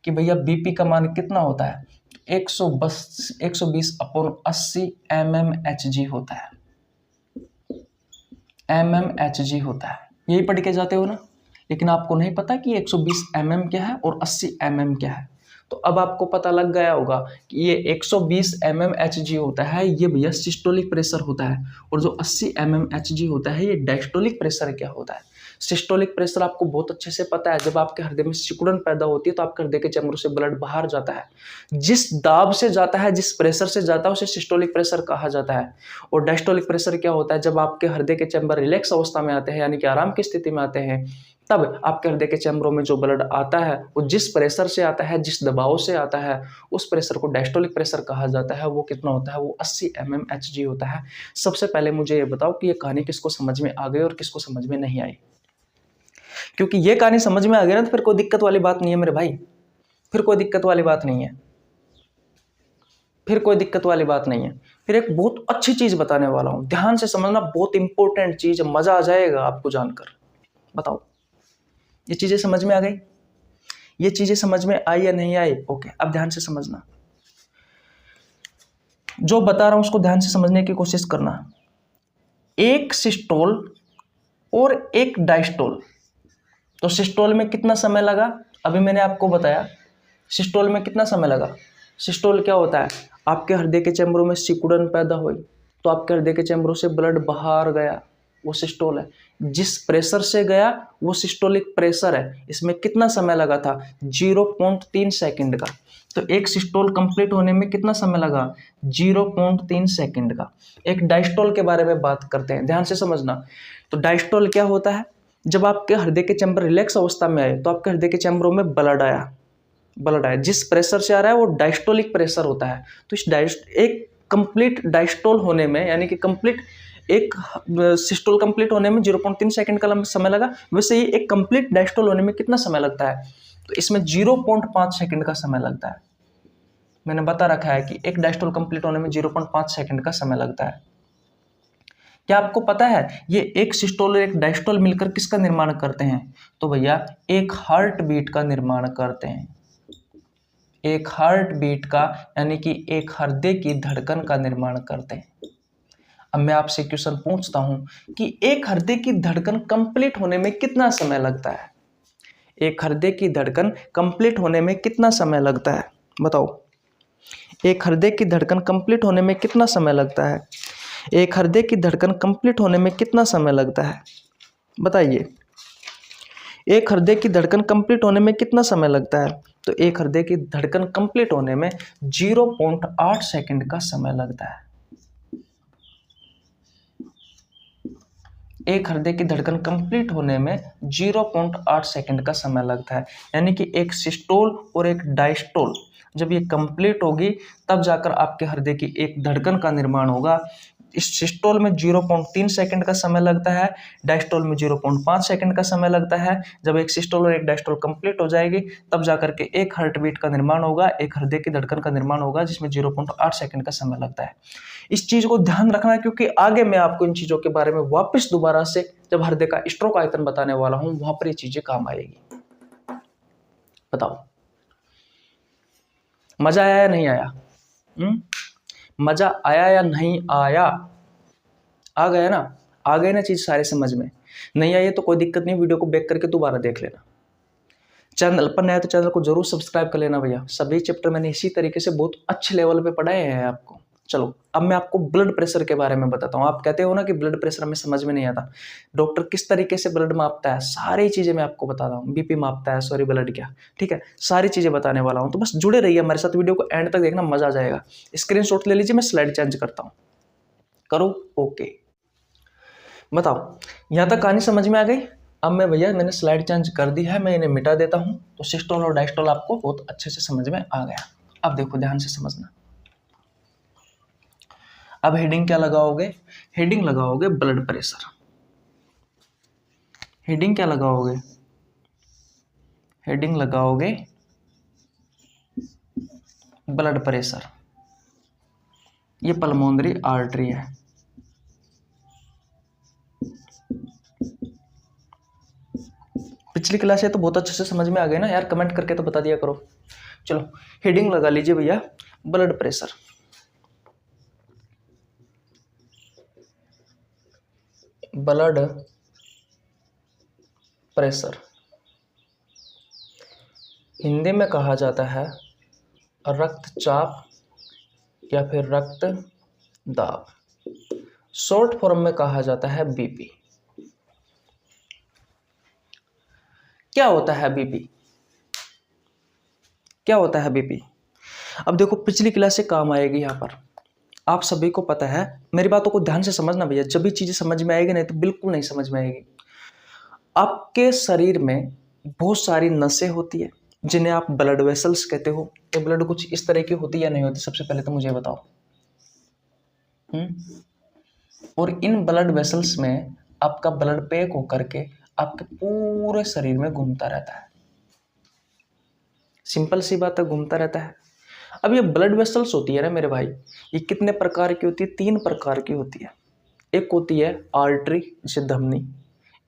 कि भैया बीपी का मान कितना होता है? 120/80 mmHg होता है, mmHg होता है, यही पढ़ के जाते हो ना। लेकिन आपको नहीं पता कि 120 mm क्या है और 80 mm क्या है। तो अब आपको पता लग गया होगा कि ये 120 mmHg होता है, ये भैया सिस्टोलिक प्रेशर होता है, और जो 80 mmHg होता है ये डायस्टोलिक प्रेशर क्या होता है। सिस्टोलिक प्रेशर आपको बहुत अच्छे से पता है, जब आपके हृदय में सिकुड़न पैदा होती है तो आपके हृदय के चैम्बर से ब्लड बाहर जाता है। जिस दाब से जाता है, जिस प्रेशर से जाता है, उसे सिस्टोलिक प्रेशर कहा जाता है। और डायस्टोलिक प्रेशर क्या होता है? जब आपके हृदय के चैम्बर रिलैक्स अवस्था में आते हैं, यानी कि आराम की स्थिति में आते हैं, तब आपके हृदय के चैम्बरों में जो ब्लड आता है वो जिस प्रेशर से आता है, जिस दबाव से आता है, उस प्रेशर को डायस्टोलिक प्रेशर कहा जाता है। वो कितना होता है? वो 80 mmHg होता है। सबसे पहले मुझे ये बताओ कि ये कहानी किसको समझ में आ गई और किसको समझ में नहीं आई? क्योंकि ये कहानी समझ में आ गई ना तो फिर कोई दिक्कत वाली बात नहीं है मेरे भाई, फिर कोई दिक्कत वाली बात नहीं है, फिर कोई दिक्कत वाली बात नहीं है। फिर एक बहुत अच्छी चीज बताने वाला हूं, ध्यान से समझना, बहुत इंपॉर्टेंट चीज, मजा आ जाएगा आपको जानकर। बताओ, ये चीजें समझ में आ गई? ये चीजें समझ में आई या नहीं आई? ओके, अब ध्यान से समझना, जो बता रहा हूं उसको ध्यान से समझने की कोशिश करना। एक सिस्टोल और एक डायस्टोल, तो सिस्टोल में कितना समय लगा, अभी मैंने आपको बताया सिस्टोल में कितना समय लगा। सिस्टोल क्या होता है, आपके हृदय के चैम्बरों में सिकुड़न पैदा हुई, तो आपके हृदय के चैम्बरों से ब्लड बाहर गया, वो सिस्टोल है। जिस प्रेशर से गया वो सिस्टोलिक प्रेशर है। इसमें कितना समय लगा था, 0.3 सेकंड का। तो एक सिस्टोल कंप्लीट होने में कितना समय लगा, 0.3 सेकंड का। एक डायस्टोल के बारे में बात करते हैं, ध्यान से समझना। तो डायस्टोल क्या होता है, जब आपके हृदय के चैम्बर रिलैक्स अवस्था में आए तो आपके हृदय के चैम्बरों में ब्लड आया, जिस प्रेशर से आ रहा है वो डायस्टोलिक प्रेशर होता है। तो इस एक कंप्लीट डायस्टोल होने में, यानी कि कंप्लीट एक सिस्टोल कंप्लीट होने में 0.3 सेकंड का समय लगा, वैसे ही एक कंप्लीट डायस्टोल होने में कितना समय लगता है, तो इसमें 0.5 सेकंड का समय लगता है। मैंने बता रखा है कि एक डायस्टोल कंप्लीट होने में 0.5 सेकंड का समय लगता है। क्या आपको पता है ये एक सिस्टोल और एक डायस्टोल मिलकर किसका निर्माण करते हैं, तो भैया एक हार्ट बीट का निर्माण करते हैं। एक हार्ट बीट का, यानी कि एक हृदय की धड़कन का निर्माण करते हैं। अब मैं आपसे क्वेश्चन पूछता हूं कि एक हृदय की धड़कन कंप्लीट होने में कितना समय लगता है। एक हृदय की धड़कन कंप्लीट होने में कितना समय लगता है, बताओ। एक हृदय की धड़कन कंप्लीट होने में कितना समय लगता है, एक हृदय की धड़कन कंप्लीट होने में कितना समय लगता है, बताइए। एक हृदय की धड़कन कंप्लीट होने में कितना समय लगता है, तो एक हृदय की धड़कन कंप्लीट होने में 0.8 सेकंड का समय लगता है। एक हृदय की धड़कन कंप्लीट होने में 0.8 सेकंड का समय लगता है। यानी कि एक सिस्टोल और एक डायस्टोल जब ये कंप्लीट होगी तब जाकर आपके हृदय की एक धड़कन का निर्माण होगा। इस सिस्टोल में 0.3 सेकंड का समय लगता है, डायस्टोल में 0.5 सेकंड का समय लगता है। जब एक सिस्टोल और एक डायस्टोल कंप्लीट हो जाएगी तब जाकर के एक हार्ट बीट का निर्माण होगा, एक हृदय की धड़कन का निर्माण होगा, जिसमें 0.8 सेकंड का समय लगता है। इस चीज को ध्यान रखना, क्योंकि आगे मैं आपको इन चीजों के बारे में वापस दोबारा से जब हृदय का स्ट्रोक आयतन बताने वाला हूं वहां पर ये चीजें काम आएगी। बताओ मजा आया या नहीं आया? मजा आया या नहीं आया? आ गया ना? आ गए ना चीज सारे समझ में? नहीं आई तो कोई दिक्कत नहीं, वीडियो को बैक करके दोबारा देख लेना। चैनल पर नया तो चैनल को जरूर सब्सक्राइब कर लेना भैया। सभी चैप्टर मैंने इसी तरीके से बहुत अच्छे लेवल पे पढ़ाए हैं आपको। चलो अब मैं आपको ब्लड प्रेशर के बारे में बताता हूँ। आप कहते हो ना कि ब्लड प्रेशर हमें समझ में नहीं आता, डॉक्टर किस तरीके से ब्लड मापता है, सारी चीजें मैं आपको बताता हूँ। बीपी मापता है, सॉरी ब्लड क्या, ठीक है, सारी चीजें बताने वाला हूँ। तो बस जुड़े रहिए हमारे साथ, वीडियो को एंड तक देखना, मजा आ जाएगा। स्क्रीनशॉट ले लीजिए, मैं स्लाइड चेंज करता हूँ। करो ओके। बताओ यहाँ तक कहानी समझ में आ गई? अब मैंने स्लाइड चेंज कर दी है, मैं इन्हें मिटा देता हूँ। तो सिस्टोल और डायस्टोल आपको बहुत अच्छे से समझ में आ गया। अब देखो ध्यान से समझना। अब हेडिंग क्या लगाओगे? हेडिंग लगाओगे ब्लड प्रेशर। हेडिंग क्या लगाओगे? हेडिंग लगाओगे ब्लड प्रेशर। ये पल्मोनरी आर्टरी है। पिछली क्लास है तो बहुत अच्छे से समझ में आ गए ना यार, कमेंट करके तो बता दिया करो। चलो हेडिंग लगा लीजिए भैया, blood pressure. Blood pressure Hindi में कहा जाता है रक्तचाप या फिर रक्त दाब। शॉर्ट फॉर्म में कहा जाता है बीपी। क्या होता है बीपी? क्या होता है बीपी? अब देखो पिछली क्लास से काम आएगी यहाँ पर। आप सभी को पता है, मेरी बातों को ध्यान से समझना भैया, जब भी चीजें समझ में आएगी नहीं तो बिल्कुल नहीं समझ में आएगी। आपके शरीर में बहुत सारी नसें होती है जिन्हें आप ब्लड वेसल्स कहते हो। ये ब्लड कुछ इस तरह की होती या नहीं होती, सबसे पहले तो मुझे बताओ। और इन ब्लड वेसल्स में आपका ब्लड पैक होकर के आपके पूरे शरीर में घूमता रहता है। सिंपल सी बात है, घूमता रहता है। अब ये ब्लड वेसल्स होती है ना मेरे भाई, ये कितने प्रकार की होती है? 3 प्रकार की होती है। एक होती है आर्टरी जैसे धमनी,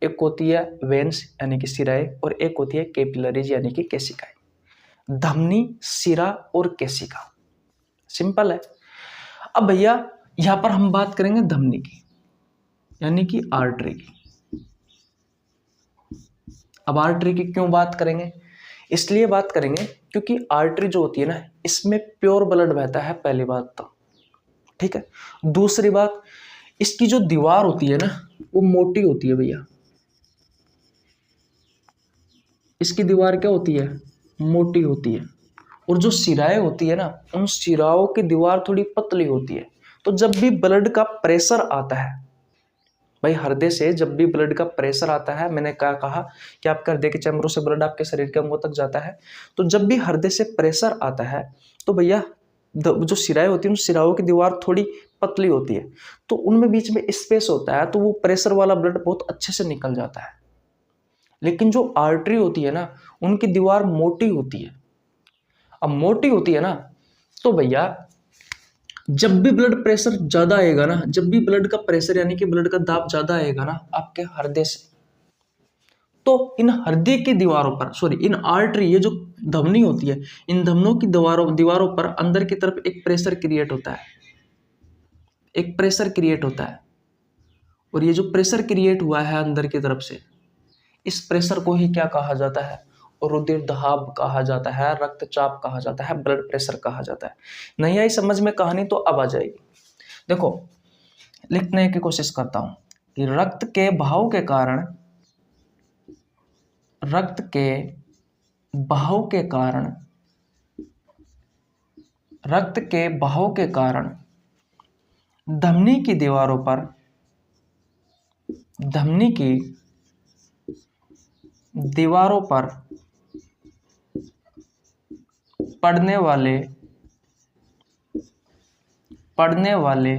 एक होती है वेन्स यानी कि सिराएं, और एक होती है कैपिलरीज यानी कि केशिकाएं। धमनी, सिरा और केशिका, सिंपल है। अब भैया यहां पर हम बात करेंगे धमनी की यानी कि आर्टरी की। अब आर्टरी की क्यों बात करेंगे, इसलिए बात करेंगे क्योंकि आर्टरी जो होती है ना, इसमें प्योर ब्लड बहता है, पहली बात तो, ठीक है। दूसरी बात, इसकी जो दीवार होती है ना वो मोटी होती है भैया, इसकी दीवार क्या होती है, मोटी होती है। और जो सिराएं होती है ना, उन सिराओं की दीवार थोड़ी पतली होती है। तो जब भी ब्लड का प्रेशर आता है भाई, हृदय से जब भी ब्लड का प्रेशर आता है, मैंने क्या कहा कि आपके हृदय के चैम्बरों से ब्लड आपके शरीर के अंगों तक जाता है। तो जब भी हृदय से प्रेशर आता है तो भैया जो सिराएं होती है, उन सिराओं की दीवार थोड़ी पतली होती है, तो उनमें बीच में स्पेस होता है, तो वो प्रेशर वाला ब्लड बहुत अच्छे से निकल जाता है। लेकिन जो आर्टरी होती है ना, उनकी दीवार मोटी होती है। अब मोटी होती है ना, तो भैया जब भी ब्लड प्रेशर ज्यादा आएगा ना, जब भी ब्लड का प्रेशर यानी कि ब्लड का दाब ज्यादा आएगा ना आपके हृदय से, तो इन हृदय की दीवारों पर, सॉरी इन आर्टरी, ये जो धमनी होती है, इन धमनों की दीवारों पर अंदर की तरफ एक प्रेशर क्रिएट होता है, एक प्रेशर क्रिएट होता है। और ये जो प्रेशर क्रिएट हुआ है अंदर की तरफ से, इस प्रेशर को ही क्या कहा जाता है, रुधिर दबाव कहा जाता है, रक्तचाप कहा जाता है, ब्लड प्रेशर कहा जाता है। नहीं आई समझ में कहानी तो अब आ जाएगी। देखो लिखने की कोशिश करता हूं कि रक्त के बहाव के कारण, रक्त के बहाव के कारण, रक्त के बहाव के कारण धमनी की दीवारों पर, धमनी की दीवारों पर पड़ने वाले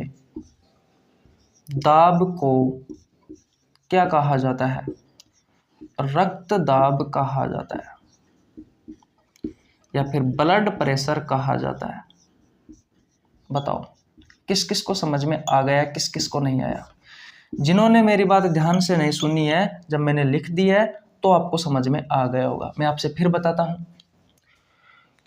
दाब को क्या कहा जाता है, रक्त दाब कहा जाता है, या फिर ब्लड प्रेशर कहा जाता है। बताओ किस किस को समझ में आ गया, किस किस को नहीं आया। जिन्होंने मेरी बात ध्यान से नहीं सुनी है, जब मैंने लिख दी है तो आपको समझ में आ गया होगा। मैं आपसे फिर बताता हूं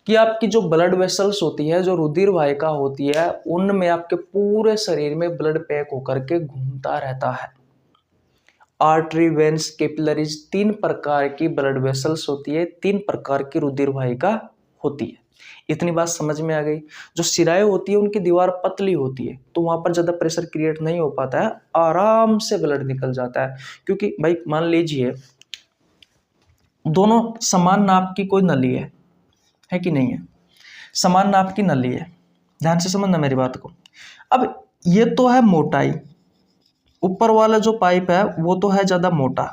कि आपकी जो ब्लड वेसल्स होती है, जो रुधिर वाहिका होती है, उनमें आपके पूरे शरीर में ब्लड पैक होकर के घूमता रहता है। आर्टरी, वेन्स, कैपिलरीज, 3 प्रकार की ब्लड वेसल्स होती है, 3 प्रकार की रुधिर वाहिका होती है। इतनी बात समझ में आ गई। जो सिराएं होती है उनकी दीवार पतली होती है, तो वहां पर ज्यादा प्रेशर क्रिएट नहीं हो पाता है, आराम से ब्लड निकल जाता है। क्योंकि भाई मान लीजिए दोनों समान नाप की कोई नली है कि नहीं है, समान नाप की नली है, ध्यान से समझना मेरी बात को। अब ये तो है मोटाई, ऊपर वाला जो पाइप है वो तो है ज्यादा मोटा,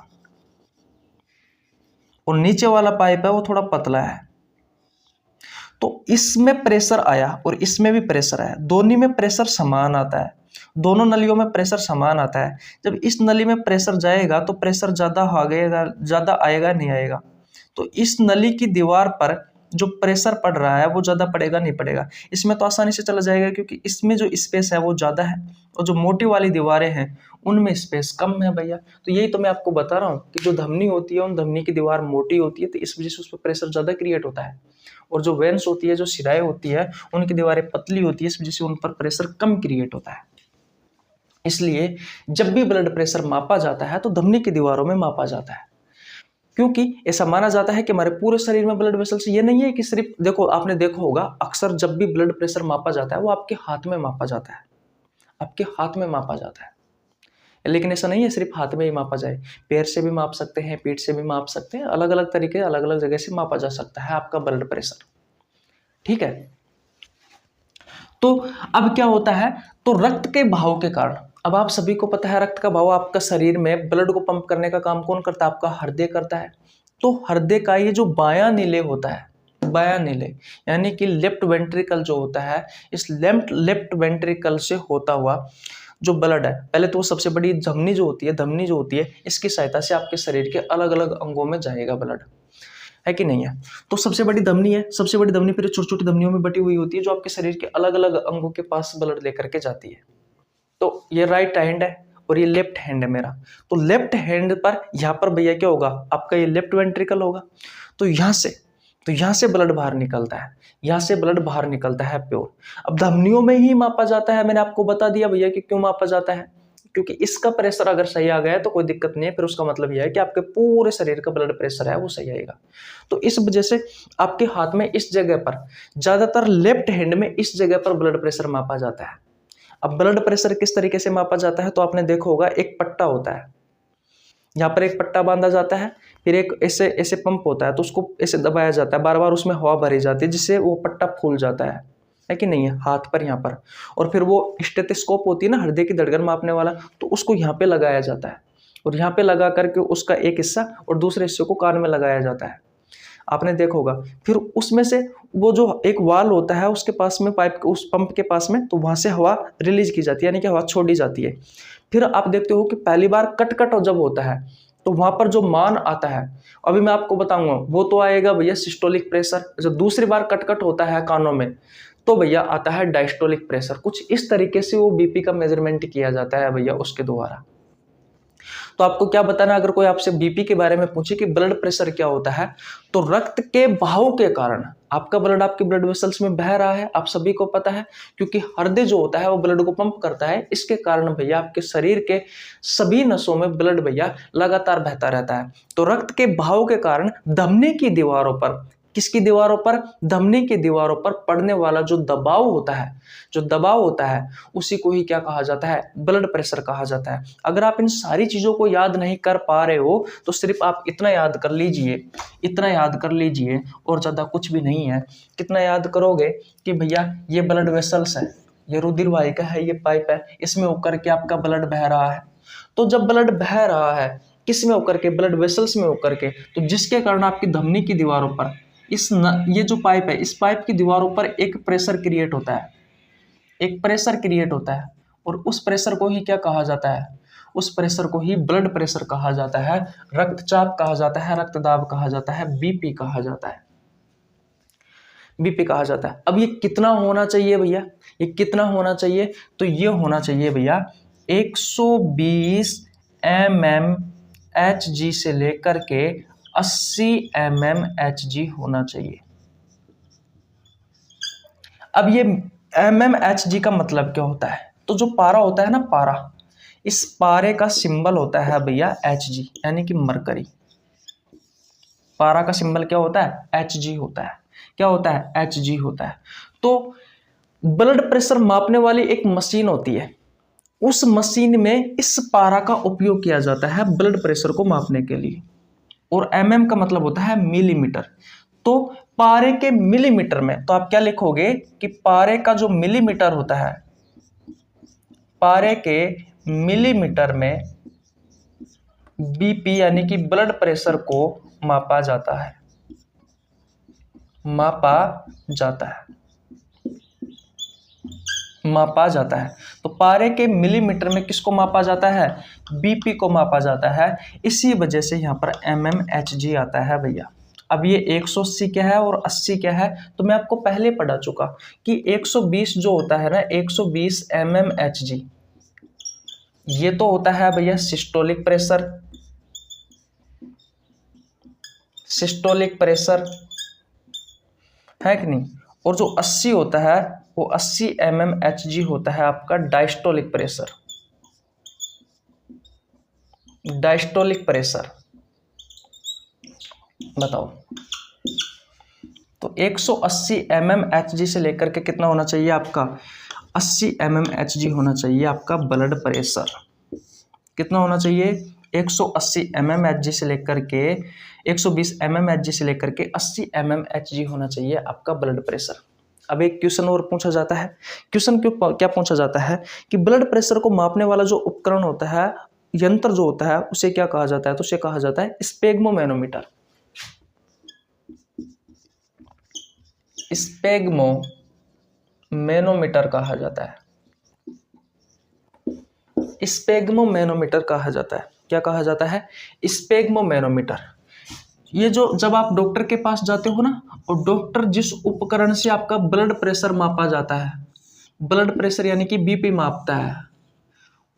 और नीचे वाला पाइप है वो थोड़ा पतला है। तो इसमें प्रेशर आया और इसमें भी प्रेशर आया, दोनों में प्रेशर समान आता है, दोनों नलियों में प्रेशर समान आता है। जब इस नली में प्रेशर जाएगा तो प्रेशर ज्यादा आएगा नहीं आएगा, तो इस नली की दीवार पर जो प्रेशर पड़ रहा है वो ज्यादा पड़ेगा नहीं पड़ेगा। इसमें तो आसानी से चला जाएगा क्योंकि इसमें जो स्पेस है वो ज्यादा है, और जो मोटी वाली दीवारें हैं उनमें स्पेस कम है भैया। तो यही तो मैं आपको बता रहा हूँ कि जो धमनी होती है, उन धमनी की दीवार मोटी होती है, तो इस वजह से उस पर प्रेशर ज्यादा क्रिएट होता है। और जो वेन्स होती है, जो सिराएं होती है, उनकी दीवारें पतली होती है, इस वजह से उन पर प्रेशर कम क्रिएट होता है। इसलिए जब भी ब्लड प्रेशर मापा जाता है तो धमनी की दीवारों में मापा जाता है, क्योंकि ऐसा माना जाता है कि हमारे पूरे शरीर में ब्लड वेसल्स, ये नहीं है कि सिर्फ, देखो आपने देखा होगा अक्सर जब भी ब्लड प्रेशर मापा जाता है वो आपके हाथ में मापा जाता है, आपके हाथ में मापा जाता है। लेकिन ऐसा नहीं है सिर्फ हाथ में ही मापा जाए, पैर से भी माप सकते हैं, पीठ से भी माप सकते हैं, अलग अलग तरीके, अलग अलग जगह से मापा जा सकता है आपका ब्लड प्रेशर, ठीक है। तो अब क्या होता है, तो रक्त के बहाव के कारण, अब आप सभी को पता है रक्त का बहाव, आपका शरीर में ब्लड को पंप करने का काम कौन करता है, आपका हृदय करता है। तो हृदय का ये जो बायां नीले होता है, बायां नीले यानी कि लेफ्ट वेंट्रिकल जो होता है, इस लेफ्ट वेंट्रिकल से होता हुआ जो ब्लड है, पहले तो वो सबसे बड़ी धमनी जो होती है, धमनी जो होती है, इसकी सहायता से आपके शरीर के अलग अलग अंगों में जाएगा ब्लड, है कि नहीं है। तो सबसे बड़ी धमनी है, सबसे बड़ी धमनी फिर छोटी छोटी धमनियों में बटी हुई होती है, जो आपके शरीर के अलग अलग अंगों के पास ब्लड लेकर के जाती है। तो ये राइट हैंड है और ये लेफ्ट हैंड है मेरा। तो लेफ्ट हैंड पर यहाँ पर भैया क्या होगा, आपका ये लेफ्ट वेंट्रिकल होगा। तो यहाँ से ब्लड बाहर निकलता है, यहाँ से ब्लड बाहर निकलता है प्योर। अब धमनियों में ही मापा जाता है, मैंने आपको बता दिया भैया कि क्यों मापा जाता है, क्योंकि इसका प्रेशर अगर सही आ गया तो कोई दिक्कत नहीं है, फिर उसका मतलब यह है कि आपके पूरे शरीर का ब्लड प्रेशर है वो सही आएगा। तो इस वजह से आपके हाथ में इस जगह पर, ज्यादातर लेफ्ट हैंड में इस जगह पर ब्लड प्रेशर मापा जाता है। अब ब्लड प्रेशर किस तरीके से मापा जाता है, तो आपने देखा होगा एक पट्टा होता है, यहाँ पर एक पट्टा बांधा जाता है, फिर एक ऐसे ऐसे पंप होता है, तो उसको ऐसे दबाया जाता है, बार बार उसमें हवा भरी जाती है जिससे वो पट्टा फूल जाता है कि नहीं है, हाथ पर यहाँ पर। और फिर वो स्टेथोस्कोप होती है ना, हृदय की धड़कन मापने वाला, तो उसको यहाँ पे लगाया जाता है, और यहाँ पे लगा करके उसका एक हिस्सा और दूसरे हिस्से को कान में लगाया जाता है, आपने देखा होगा। फिर उसमें से वो जो एक वाल होता है उसके पास में, पाइप उस पंप के पास में, तो वहां से हवा रिलीज की जाती है, यानी कि हवा छोड़ी जाती है। फिर आप देखते हो कि पहली बार कट जब होता है तो वहां पर जो मान आता है, अभी मैं आपको बताऊंगा, वो तो आएगा भैया सिस्टोलिक प्रेशर। जब दूसरी बार कट होता है कानों में तो भैया आता है डायस्टोलिक प्रेशर। कुछ इस तरीके से वो बीपी का मेजरमेंट किया जाता है भैया उसके द्वारा। तो आपको क्या बताना, अगर कोई आपसे बीपी के बारे में पूछे कि ब्लड प्रेशर क्या होता है, तो रक्त के बहाव के कारण आपका ब्लड आपके ब्लड वेसल्स में बह रहा है, आप सभी को पता है, क्योंकि हृदय जो होता है वो ब्लड को पंप करता है। इसके कारण भैया आपके शरीर के सभी नसों में ब्लड भैया लगातार बहता रहता है। तो रक्त के बहाव के कारण धमनी की दीवारों पर, किसकी दीवारों पर, धमनी की दीवारों पर पड़ने वाला जो दबाव होता है उसी को ही क्या कहा जाता है, ब्लड प्रेशर कहा जाता है। अगर आप इन सारी चीजों को याद नहीं कर पा रहे हो तो सिर्फ आप इतना याद कर लीजिए और ज्यादा कुछ भी नहीं है। कितना याद करोगे कि भैया ये ब्लड वेसल्स है, ये रुधिर वाहिका है, ये पाइप है, इसमें होकर के आपका ब्लड बह रहा है। तो जब ब्लड बह रहा है किस में होकर के, ब्लड वेसल्स में होकर के, तो जिसके कारण आपकी धमनी की दीवारों पर ये जो पाइप है, इस पाइप की दीवारों पर एक प्रेशर क्रिएट होता है, और उस प्रेशर को ही क्या कहा जाता है, उस प्रेशर को ही ब्लड प्रेशर कहा जाता है, रक्तचाप कहा जाता है, रक्तदाब कहा जाता है, बीपी कहा जाता है। अब ये कितना होना चाहिए भैया, तो ये होना चाहिए भैया 120 mmHg से लेकर के 80 mmHg होना चाहिए। अब ये mmHg का मतलब क्या होता है, तो जो पारा होता है ना, पारा, इस पारे का सिंबल होता है भैया Hg, यानी कि मरकरी। पारा का सिंबल क्या होता है, Hg होता है। क्या होता है, Hg होता है। तो ब्लड प्रेशर मापने वाली एक मशीन होती है, उस मशीन में इस पारा का उपयोग किया जाता है ब्लड प्रेशर को मापने के लिए। और mm का मतलब होता है मिलीमीटर। तो पारे के मिलीमीटर में, तो आप क्या लिखोगे कि पारे का जो मिलीमीटर होता है, पारे के मिलीमीटर में बीपी यानी कि ब्लड प्रेशर को मापा जाता है। तो पारे के मिलीमीटर में किसको मापा जाता है, बीपी को मापा जाता है। इसी वजह से यहाँ पर mmHg आता है भैया। अब ये 180 क्या है और 80 क्या है, तो मैं आपको पहले पढ़ा चुका कि 120 जो होता है ना, 120 mmHg, ये तो होता है भैया सिस्टोलिक प्रेशर है कि नहीं। और जो 80 होता है वो 80 mmHg होता है आपका डायस्टोलिक प्रेशर। बताओ, तो 180 mmHg से लेकर के कितना होना चाहिए आपका, 80 mmHg होना चाहिए आपका ब्लड प्रेशर। कितना होना चाहिए, 180 mmHg से लेकर के 120 mmHg से लेकर के 80 mmHg होना चाहिए आपका ब्लड प्रेशर। अब एक क्वेश्चन और पूछा जाता है, क्या पूछा जाता है कि ब्लड प्रेशर को मापने वाला जो उपकरण होता है, यंत्र जो होता है, उसे क्या कहा जाता है, तो उसे कहा जाता है स्पेग्मोमैनोमीटर। स्पेग्मोमैनोमीटर कहा जाता है। स्पेग्मोमैनोमीटर कहा जाता है। क्या कहा जाता है, स्पेग्मोमैनोमीटर। ये जो जब आप डॉक्टर के पास जाते हो ना, और डॉक्टर जिस उपकरण से आपका ब्लड प्रेशर मापा जाता है, ब्लड प्रेशर यानी कि बीपी मापता है,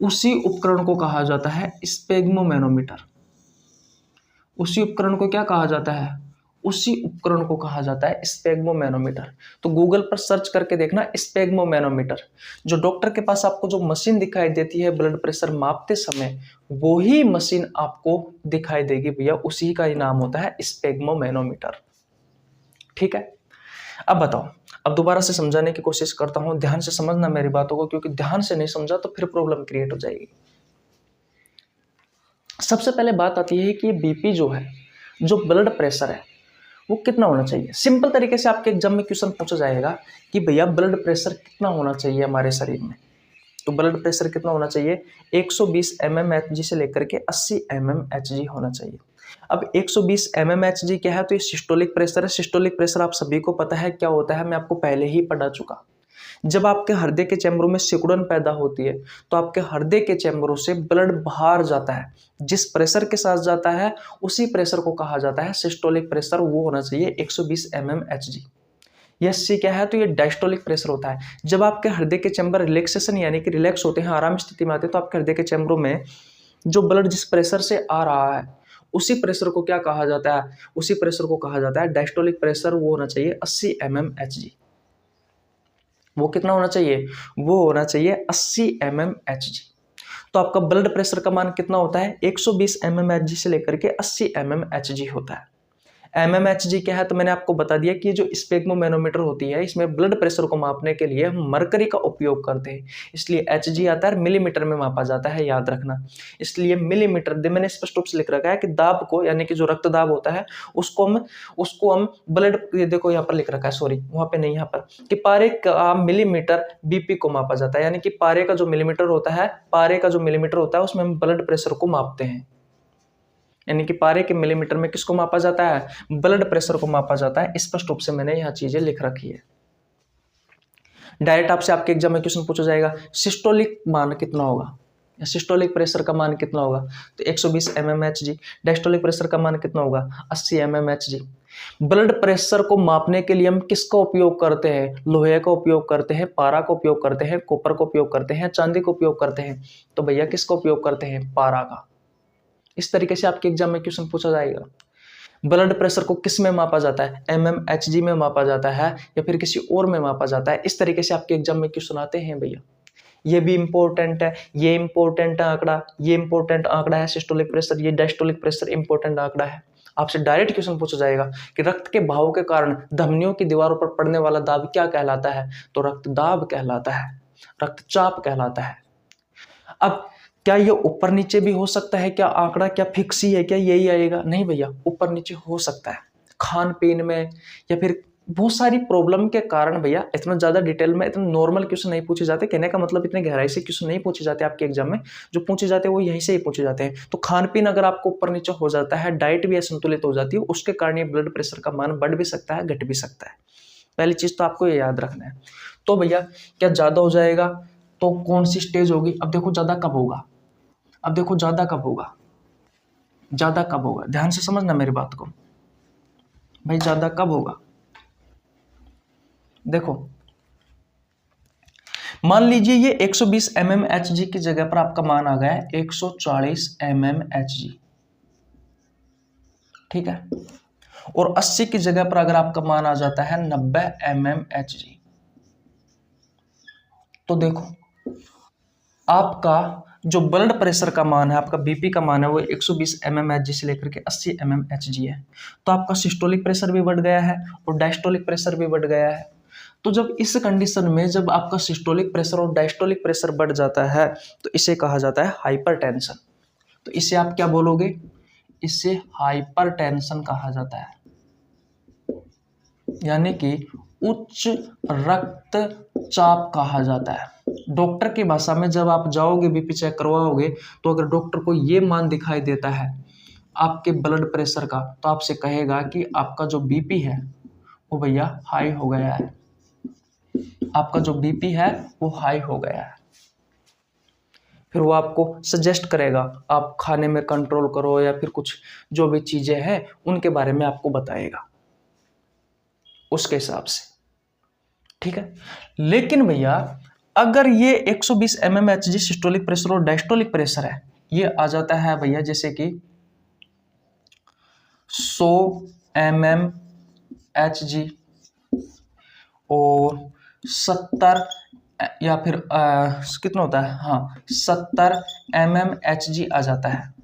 उसी उपकरण को कहा जाता है स्पेग्मोमैनोमीटर। उसी उपकरण को क्या कहा जाता है, उसी उपकरण को कहा जाता है स्पेग्मोमैनोमीटर। तो गूगल पर सर्च करके देखना स्पेग्मोमैनोमीटर। जो डॉक्टर के पास आपको जो मशीन दिखाई देती है ब्लड प्रेशर मापते समय, वही मशीन आपको दिखाई देगी भैया, उसी का ही नाम होता है स्पेग्मोमैनोमीटर। ठीक है, अब बताओ, अब दोबारा से समझाने की कोशिश करता हूं, ध्यान से समझना मेरी बातों को, क्योंकि ध्यान से नहीं समझा तो फिर प्रॉब्लम क्रिएट हो जाएगी। सबसे पहले बात आती है कि बीपी जो है, जो ब्लड प्रेशर है, वो कितना होना चाहिए। सिंपल तरीके से आपके एग्जाम में क्वेश्चन पूछा जाएगा कि भैया ब्लड प्रेशर कितना होना चाहिए हमारे शरीर में। तो ब्लड प्रेशर कितना होना चाहिए, 120 mmHg से लेकर के 80 mmHg होना चाहिए। अब 120 mmHg क्या है, तो ये सिस्टोलिक प्रेशर है। सिस्टोलिक प्रेशर आप सभी को पता है क्या होता है, मैं आपको पहले ही पढ़ा चुका। जब आपके हृदय के चैम्बरों में सिकुड़न पैदा होती है तो आपके हृदय के चैम्बरों से ब्लड बाहर जाता है, जिस प्रेशर के साथ जाता है उसी प्रेशर को कहा जाता है सिस्टोलिक प्रेशर। वो होना चाहिए 120 mmHg। यह सी क्या है, तो ये डायस्टोलिक प्रेशर होता है। जब आपके हृदय के चैम्बर रिलैक्सेशन यानी कि रिलैक्स होते हैं, आराम स्थिति में आते हैं, तो आपके हृदय के चैम्बरों में जो ब्लड जिस प्रेशर से आ रहा है उसी प्रेशर को क्या कहा जाता है, उसी प्रेशर को कहा जाता है डायस्टोलिक प्रेशर। वो होना चाहिए 80 mmHg। वो कितना होना चाहिए, वो होना चाहिए 80 mmHg। तो आपका ब्लड प्रेशर का मान कितना होता है, 120 mmHg से लेकर के 80 mmHg होता है। mmHg क्या है, तो मैंने आपको बता दिया कि जो स्पेग्मोमैनोमीटर होती है, इसमें ब्लड प्रेशर को मापने के लिए हम मरकरी का उपयोग करते हैं, इसलिए Hg आता है, मिलीमीटर में मापा जाता है, याद रखना। इसलिए मिलीमीटर मैंने स्पष्ट रूप से लिख रखा है कि दाब को, यानी कि जो रक्तदाब होता है उसको हम ब्लड, ये देखो यहाँ पर लिख रखा है, सॉरी वहां पे नहीं, यहाँ पर कि पारे का मिलीमीटर बीपी को मापा जाता है, यानी कि पारे का जो मिलीमीटर होता है, पारे का जो मिलीमीटर होता है उसमें हम ब्लड प्रेशर को मापते हैं। यानी कि पारे के मिलीमीटर में किसको मापा जाता है, ब्लड प्रेशर को मापा जाता है। स्पष्ट रूप से मैंने यह चीजें लिख रखी है। डायरेक्ट आपसे आपके एग्जाम में क्वेश्चन पूछा जाएगा सिस्टोलिक मान कितना होगा, सिस्टोलिक प्रेशर का मान कितना होगा, तो 120 mmHg। डायस्टोलिक प्रेशर का मान कितना होगा, 80 mmHg। ब्लड प्रेशर को मापने के लिए हम किसका उपयोग करते हैं, लोहे का उपयोग करते हैं, पारा का उपयोग करते हैं, कॉपर का उपयोग करते हैं, चांदी का उपयोग करते हैं। तो भैया किसका उपयोग करते हैं, पारा का। इस तरीके से आपके एग्जाम में क्वेश्चन पूछा जाएगा। ब्लड प्रेशर को किस में मापा जाता है, mmHg में मापा जाता है या फिर किसी और में मापा जाता है। इस तरीके से आपके एग्जाम में क्वेश्चन आते हैं भैया। ये भी इंपॉर्टेंट है, ये इंपॉर्टेंट आंकड़ा, ये इंपॉर्टेंट आंकड़ा है सिस्टोलिक प्रेशर, ये डायस्टोलिक प्रेशर इंपॉर्टेंट आंकड़ा है। आपसे डायरेक्ट क्वेश्चन पूछा जाएगा कि रक्त के बहाव के कारण धमनियों की दीवारों पर पड़ने वाला दाब क्या कहलाता है, तो रक्तदाब कहलाता है, रक्तचाप कहलाता है। अब क्या ये ऊपर नीचे भी हो सकता है, क्या आंकड़ा क्या फिक्स ही है, क्या यही आएगा, नहीं भैया, ऊपर नीचे हो सकता है खान पीन में या फिर बहुत सारी प्रॉब्लम के कारण। भैया इतना ज्यादा डिटेल में, इतना नॉर्मल क्वेश्चन नहीं पूछे जाते, कहने का मतलब इतने गहराई से क्वेश्चन नहीं पूछे जाते आपके एग्जाम में। जो पूछे जाते हैं वो यहीं से ही पूछे जाते हैं। तो खान पीन अगर आपको ऊपर नीचे हो जाता है, डाइट भी असंतुलित हो जाती है, उसके कारण ये ब्लड प्रेशर का मान बढ़ भी सकता है, घट भी सकता है। पहली चीज तो आपको ये याद रखना है। तो भैया क्या ज्यादा हो जाएगा तो कौन सी स्टेज होगी, अब देखो ज्यादा कब होगा, अब देखो ज्यादा कब होगा, ज्यादा कब होगा, ध्यान से समझना मेरी बात को भाई, ज्यादा कब होगा। देखो मान लीजिए ये 120 mmHg की जगह पर आपका मान आ गया है 140 mmHg, ठीक है। और 80 की जगह पर अगर आपका मान आ जाता है 90 mmHg, तो देखो आपका जो ब्लड प्रेशर का मान है, आपका बीपी का मान है, वो 120 mmHg से लेकर के 80 mmHg है। तो आपका सिस्टोलिक प्रेशर भी बढ़ गया है और डायस्टोलिक प्रेशर भी बढ़ गया है। तो जब इस कंडीशन में जब आपका सिस्टोलिक प्रेशर और डायस्टोलिक प्रेशर बढ़ जाता है तो इसे कहा जाता है हाइपरटेंशन। तो इसे आप क्या बोलोगे, इसे हाइपरटेंशन कहा जाता है, यानी कि उच्च रक्तचाप कहा जाता है। डॉक्टर की भाषा में जब आप जाओगे बीपी चेक करवाओगे, तो अगर डॉक्टर को ये मान दिखाई देता है आपके ब्लड प्रेशर का, तो आपसे कहेगा कि आपका जो बीपी है वो भैया हाई हो गया है, आपका जो बीपी है वो हाई हो गया है। फिर वो आपको सजेस्ट करेगा आप खाने में कंट्रोल करो या फिर कुछ जो भी चीजें हैं उनके बारे में आपको बताएगा उसके हिसाब से, ठीक है। लेकिन भैया अगर ये 120 mmHg सिस्टोलिक प्रेशर और डायस्टोलिक प्रेशर है, ये आ जाता है भैया जैसे कि 100 mmHg और 70 या फिर कितना होता है, हाँ 70 mmHg आ जाता है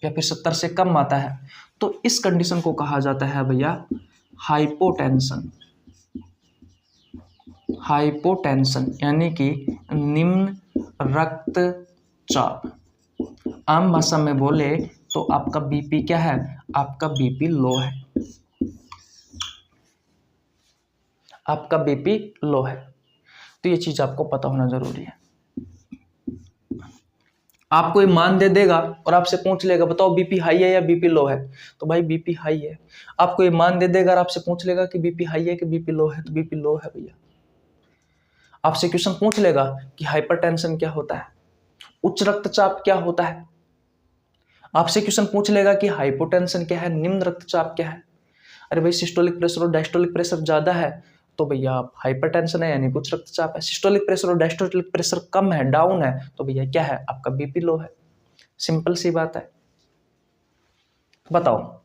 या फिर 70 से कम आता है, तो इस कंडीशन को कहा जाता है भैया हाइपोटेंशन। हाइपोटेंशन यानी कि निम्न रक्तचाप। आम भाषा में बोले तो आपका बीपी क्या है, आपका बीपी लो है, आपका बीपी लो है। तो ये चीज आपको पता होना जरूरी है। आपको ये मान दे देगा और आपसे पूछ लेगा बताओ बीपी हाई है या बीपी लो है, तो भाई बीपी हाई है। आपको ये मान दे देगा और आपसे पूछ लेगा कि बीपी हाई है कि बीपी लो है, तो बीपी लो है भैया। आपसे क्वेश्चन पूछ लेगा कि हाइपरटेंशन क्या होता है, उच्च रक्तचाप क्या होता है, आपसे क्वेश्चन पूछ लेगा कि हाइपोटेंशन क्या है, निम्न रक्तचाप क्या है। अरे भाई सिस्टोलिक प्रेशर और डायस्टोलिक प्रेशर ज्यादा है तो भैया आप हाइपरटेंशन है यानी उच्च रक्तचाप है। सिस्टोलिक प्रेशर और डायस्टोलिक प्रेशर कम है, डाउन है, तो भैया क्या है, आपका बीपी लो है। सिंपल सी बात है। बताओ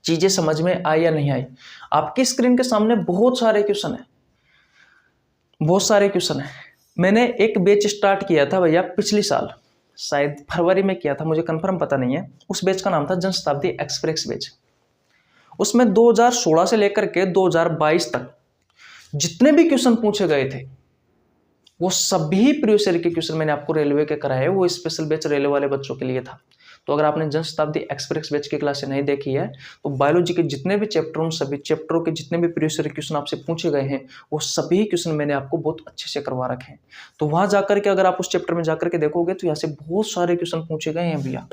चीजें समझ में आई या नहीं आई। आपकी स्क्रीन के सामने बहुत सारे क्वेश्चन है, बहुत सारे क्वेश्चन है। मैंने एक बैच स्टार्ट किया था भैया पिछले साल, शायद फरवरी में किया था, मुझे कंफर्म पता नहीं है। उस बैच का नाम था जनशताब्दी एक्सप्रेस बैच। उसमें 2016 से लेकर के 2022 तक जितने भी क्वेश्चन पूछे गए थे वो सभी प्रीवियस ईयर के क्वेश्चन मैंने आपको रेलवे के कराए। वो स्पेशल बैच रेलवे वाले बच्चों के लिए था। तो अगर आपने जनशताब्दी एक्सप्रेस बैच की क्लासें नहीं देखी है तो बायोलॉजी के जितने भी चैप्टर, उन सभी चैप्टरों के जितने भी प्रीवियस ईयर क्वेश्चन आपसे पूछे गए हैं वो सभी क्वेश्चन मैंने आपको बहुत अच्छे से करवा रखे हैं। तो वहां जाकर के अगर आप उस चैप्टर में जाकर के देखोगे तो यहाँ से बहुत सारे क्वेश्चन पूछे गए हैं भैया।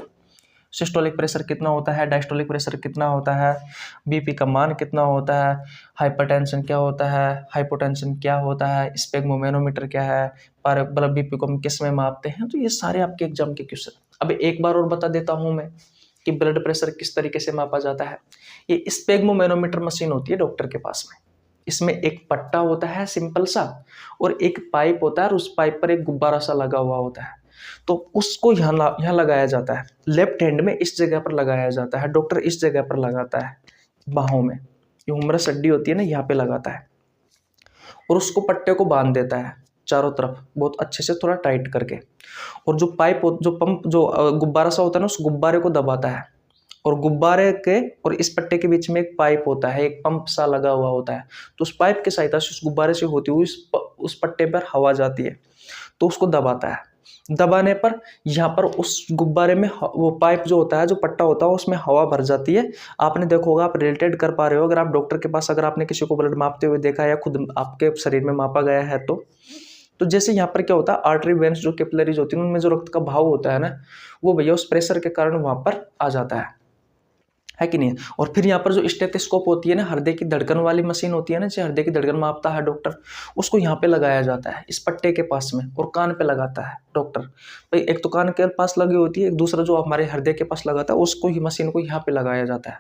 सिस्टोलिक प्रेशर कितना होता है, डायस्टोलिक प्रेशर कितना होता है, बीपी का मान कितना होता है, हाइपरटेंशन क्या होता है, हाइपोटेंशन क्या होता है, स्पेग्मोमेनोमीटर क्या है, पर ब्लड बीपी को हम किस में मापते हैं। तो ये सारे आपके एग्जाम के क्वेश्चन। अब एक बार और बता देता हूं मैं कि ब्लड प्रेशर किस तरीके से मापा जाता है। ये स्पेग्मोमेनोमीटर मशीन होती है डॉक्टर के पास में। इसमें एक पट्टा होता है सिंपल सा और एक पाइप होता है और उस पाइप पर एक गुब्बारा सा लगा हुआ होता है। तो उसको यहाँ लगाया जाता है, लेफ्ट हैंड में इस जगह पर लगाया जाता है, डॉक्टर इस जगह पर लगाता है बाहों में, ये हुमरस हड्डी होती है ना, यहाँ पे लगाता है और उसको पट्टे को बांध देता है चारों तरफ बहुत अच्छे से थोड़ा टाइट करके। और जो पाइप जो पंप जो गुब्बारा सा होता है ना, उस गुब्बारे को दबाता है और गुब्बारे के और इस पट्टे के बीच में एक पाइप होता है, एक पंप सा लगा हुआ होता है। तो उस पाइप की सहायता से उस गुब्बारे से होती हुई उस पट्टे पर हवा जाती है तो उसको दबाता है। दबाने पर यहाँ पर उस गुब्बारे में वो पाइप जो होता है, जो पट्टा होता है, उसमें हवा भर जाती है। आपने देखा होगा, आप रिलेटेड कर पा रहे हो, अगर आप डॉक्टर के पास अगर आपने किसी को ब्लड मापते हुए देखा या खुद आपके शरीर में मापा गया है तो जैसे यहाँ पर क्या होता है, आर्टरी वेन्स जो कैपिलरीज होती है उनमें जो रक्त का भाव होता है ना, वो भैया उस प्रेशर के कारण वहां पर आ जाता है कि नहीं। और फिर यहाँ पर जो स्टेथोस्कोप होती है ना, हृदय की धड़कन वाली मशीन होती है ना, जो हृदय की धड़कन मापता है डॉक्टर, उसको यहाँ पे लगाया जाता है इस पट्टे के पास में, और कान पे लगाता है डॉक्टर। भाई एक तो कान के पास लगी होती है, एक दूसरा जो हमारे हृदय के पास लगाता है उसको ही मशीन को यहाँ पे लगाया जाता है।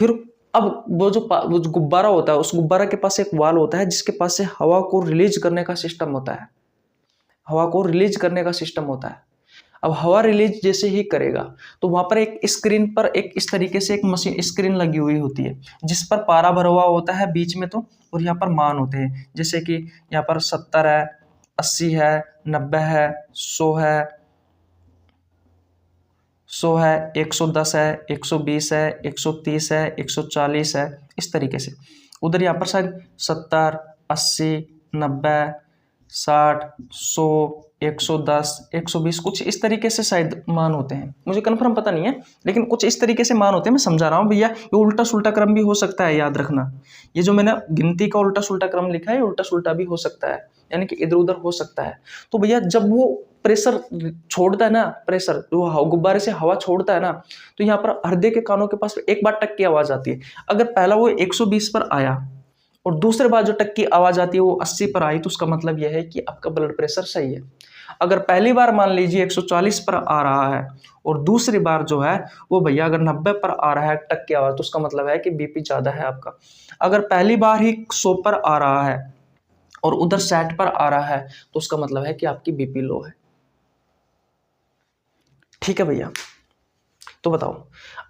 फिर अब वो जो गुब्बारा होता है, उस गुब्बारा के पास एक वाल्व होता है जिसके पास से हवा को रिलीज करने का सिस्टम होता है, हवा को रिलीज करने का सिस्टम होता है। अब हवा रिलीज जैसे ही करेगा तो वहां पर एक स्क्रीन पर एक इस तरीके से एक मशीन स्क्रीन लगी हुई होती है जिस पर पारा भरा हुआ होता है बीच में, तो और यहाँ पर मान होते हैं, जैसे कि यहाँ पर 70 है, 80 है, 90 है, 100 है, 100 है, 110 है, 120 है, 130 है, 140 है, इस तरीके से। उधर यहाँ पर शायद 70, 80, 90, 60, 100, 110, 120 कुछ इस तरीके से शायद मान होते हैं, मुझे कंफर्म पता नहीं है, लेकिन कुछ इस तरीके से मान होते हैं। मैं समझा रहा हूँ भैया, ये उल्टा सुल्टा क्रम भी हो सकता है, याद रखना। ये जो मैंने गिनती का उल्टा सुल्टा क्रम लिखा है, उल्टा सुल्टा भी हो सकता है, यानी कि इधर उधर हो सकता है। तो भैया जब वो प्रेशर छोड़ता है ना, प्रेशर जो गुब्बारे से हवा छोड़ता है ना, तो यहाँ पर हृदय के कानों के पास एक बार टक की आवाज आती है। अगर पहला वो 120 पर आया और दूसरे बार जो टक की आवाज आती है वो 80 पर आई, तो उसका मतलब यह है कि आपका ब्लड प्रेशर सही है। अगर पहली बार मान लीजिए 140 पर आ रहा है और दूसरी बार जो है वो भैया अगर 90 पर आ रहा है टक की आवाज, तो उसका मतलब है कि बीपी ज्यादा है आपका। अगर पहली बार ही 100 पर आ रहा है और उधर 60 पर आ रहा है, तो उसका मतलब है कि आपकी बीपी लो है। ठीक है भैया, तो बताओ,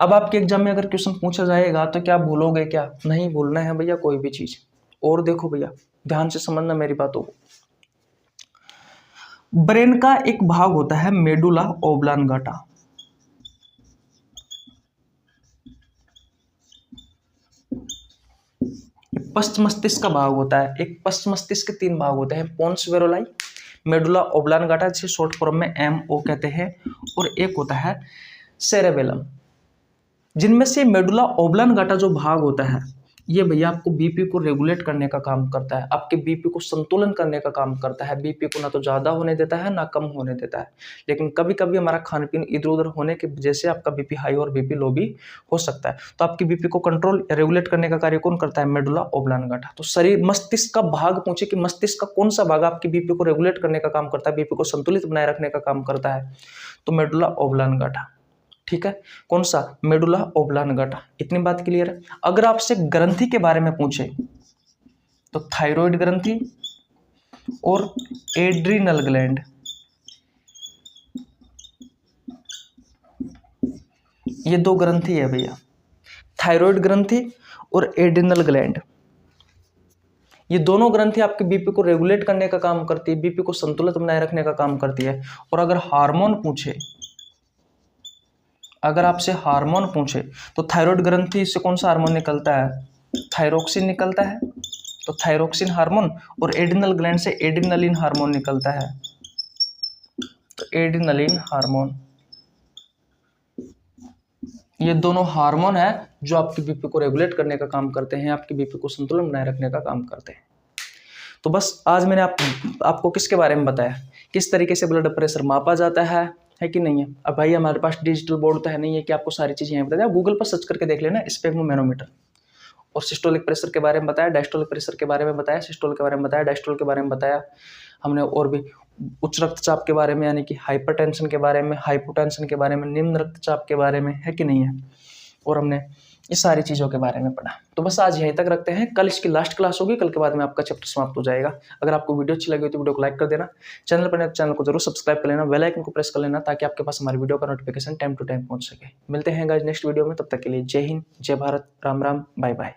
अब आपके एग्जाम में अगर क्वेश्चन पूछा जाएगा तो क्या भूलोगे? क्या नहीं भूलना है भैया कोई भी चीज। और देखो भैया, ध्यान से समझना मेरी बातों को। ब्रेन का एक भाग होता है मेडुला ओब्लांगाटा। पश्च मस्तिष्क का भाग होता है। एक पश्च मस्तिष्क के 3 भाग होते हैं, पोन्स वेरोलाई, मेडुला ओब्लांगाटा जिसे शॉर्ट फॉर्म में MO कहते हैं, और एक होता है सेरेबेलम। जिनमें से मेडुला ओब्लांगाटा जो भाग होता है ये भैया आपको बीपी को रेगुलेट करने का काम करता है, आपके बीपी को संतुलन करने का काम करता है। बीपी को ना तो ज़्यादा होने देता है ना कम होने देता है। लेकिन कभी कभी हमारा खान पीन इधर उधर होने की वजह से आपका बीपी हाई और बीपी लो भी हो सकता है। तो आपकी बीपी को कंट्रोल रेगुलेट करने का कार्य कौन करता है? Medulla oblongata. तो शरीर मस्तिष्क का भाग पूछे कि मस्तिष्क का कौन सा भाग आपकी बीपी को रेगुलेट करने का काम करता है, बीपी को संतुलित बनाए रखने का काम करता है? तो मेडुला ओब्लांगाटा। ठीक है, कौन सा? Medulla oblongata. इतनी बात क्लियर है। अगर आपसे ग्रंथि के बारे में पूछे तो थायराइड ग्रंथि और एड्रिनल ग्लैंड, ये 2 ग्रंथि है भैया, थायराइड ग्रंथि और एड्रिनल ग्लैंड। ये दोनों ग्रंथि आपके बीपी को रेगुलेट करने का काम करती है, बीपी को संतुलित बनाए रखने का काम करती है। और अगर हार्मोन पूछे, अगर आपसे हार्मोन पूछे तो थायराइड ग्रंथि से कौन सा हार्मोन निकलता है? थायरोक्सिन निकलता है, तो थायरोक्सिन हार्मोन। और एड्रिनल ग्लैंड से एड्रिनलिन हार्मोन निकलता है, तो एड्रिनलिन हार्मोन। ये दोनों हार्मोन है जो आपकी बीपी को रेगुलेट करने का काम करते हैं, आपकी बीपी को संतुलन बनाए रखने का काम करते हैं। तो बस आज मैंने आपको किसके बारे में बताया, किस तरीके से ब्लड प्रेशर मापा जाता है कि नहीं है। अब भाई हमारे पास डिजिटल बोर्ड तो है नहीं है कि आपको सारी चीज़ें यहाँ बता दें, गूगल पर सर्च करके देख लेना स्पेग्मोमेनोमीटर। और सिस्टोलिक प्रेशर के बारे में बताया, डायस्टोलिक प्रेशर के बारे में बताया, सिस्टोल के बारे में बताया, डायस्टोल के बारे में बताया हमने। और भी उच्च रक्तचाप के बारे में यानी कि हाइपरटेंशन के बारे में, हाइपोटेंशन के बारे में, निम्न रक्तचाप के बारे में, है कि नहीं है। और हमने इस सारी चीज़ों के बारे में पढ़ा। तो बस आज यहीं तक रखते हैं, कल इसकी लास्ट क्लास होगी, कल के बाद में आपका चैप्टर समाप्त हो जाएगा। अगर आपको वीडियो अच्छी लगी तो वीडियो को लाइक कर देना, चैनल पर नए तो चैनल को जरूर सब्सक्राइब कर लेना, बेल आइकन को प्रेस कर लेना ताकि आपके पास हमारी वीडियो का नोटिफिकेशन टाइम टू टाइम पहुंच सके। मिलते हैं गाइस नेक्स्ट वीडियो में, तब तक के लिए जय हिंद, जय भारत, राम राम, बाय बाय।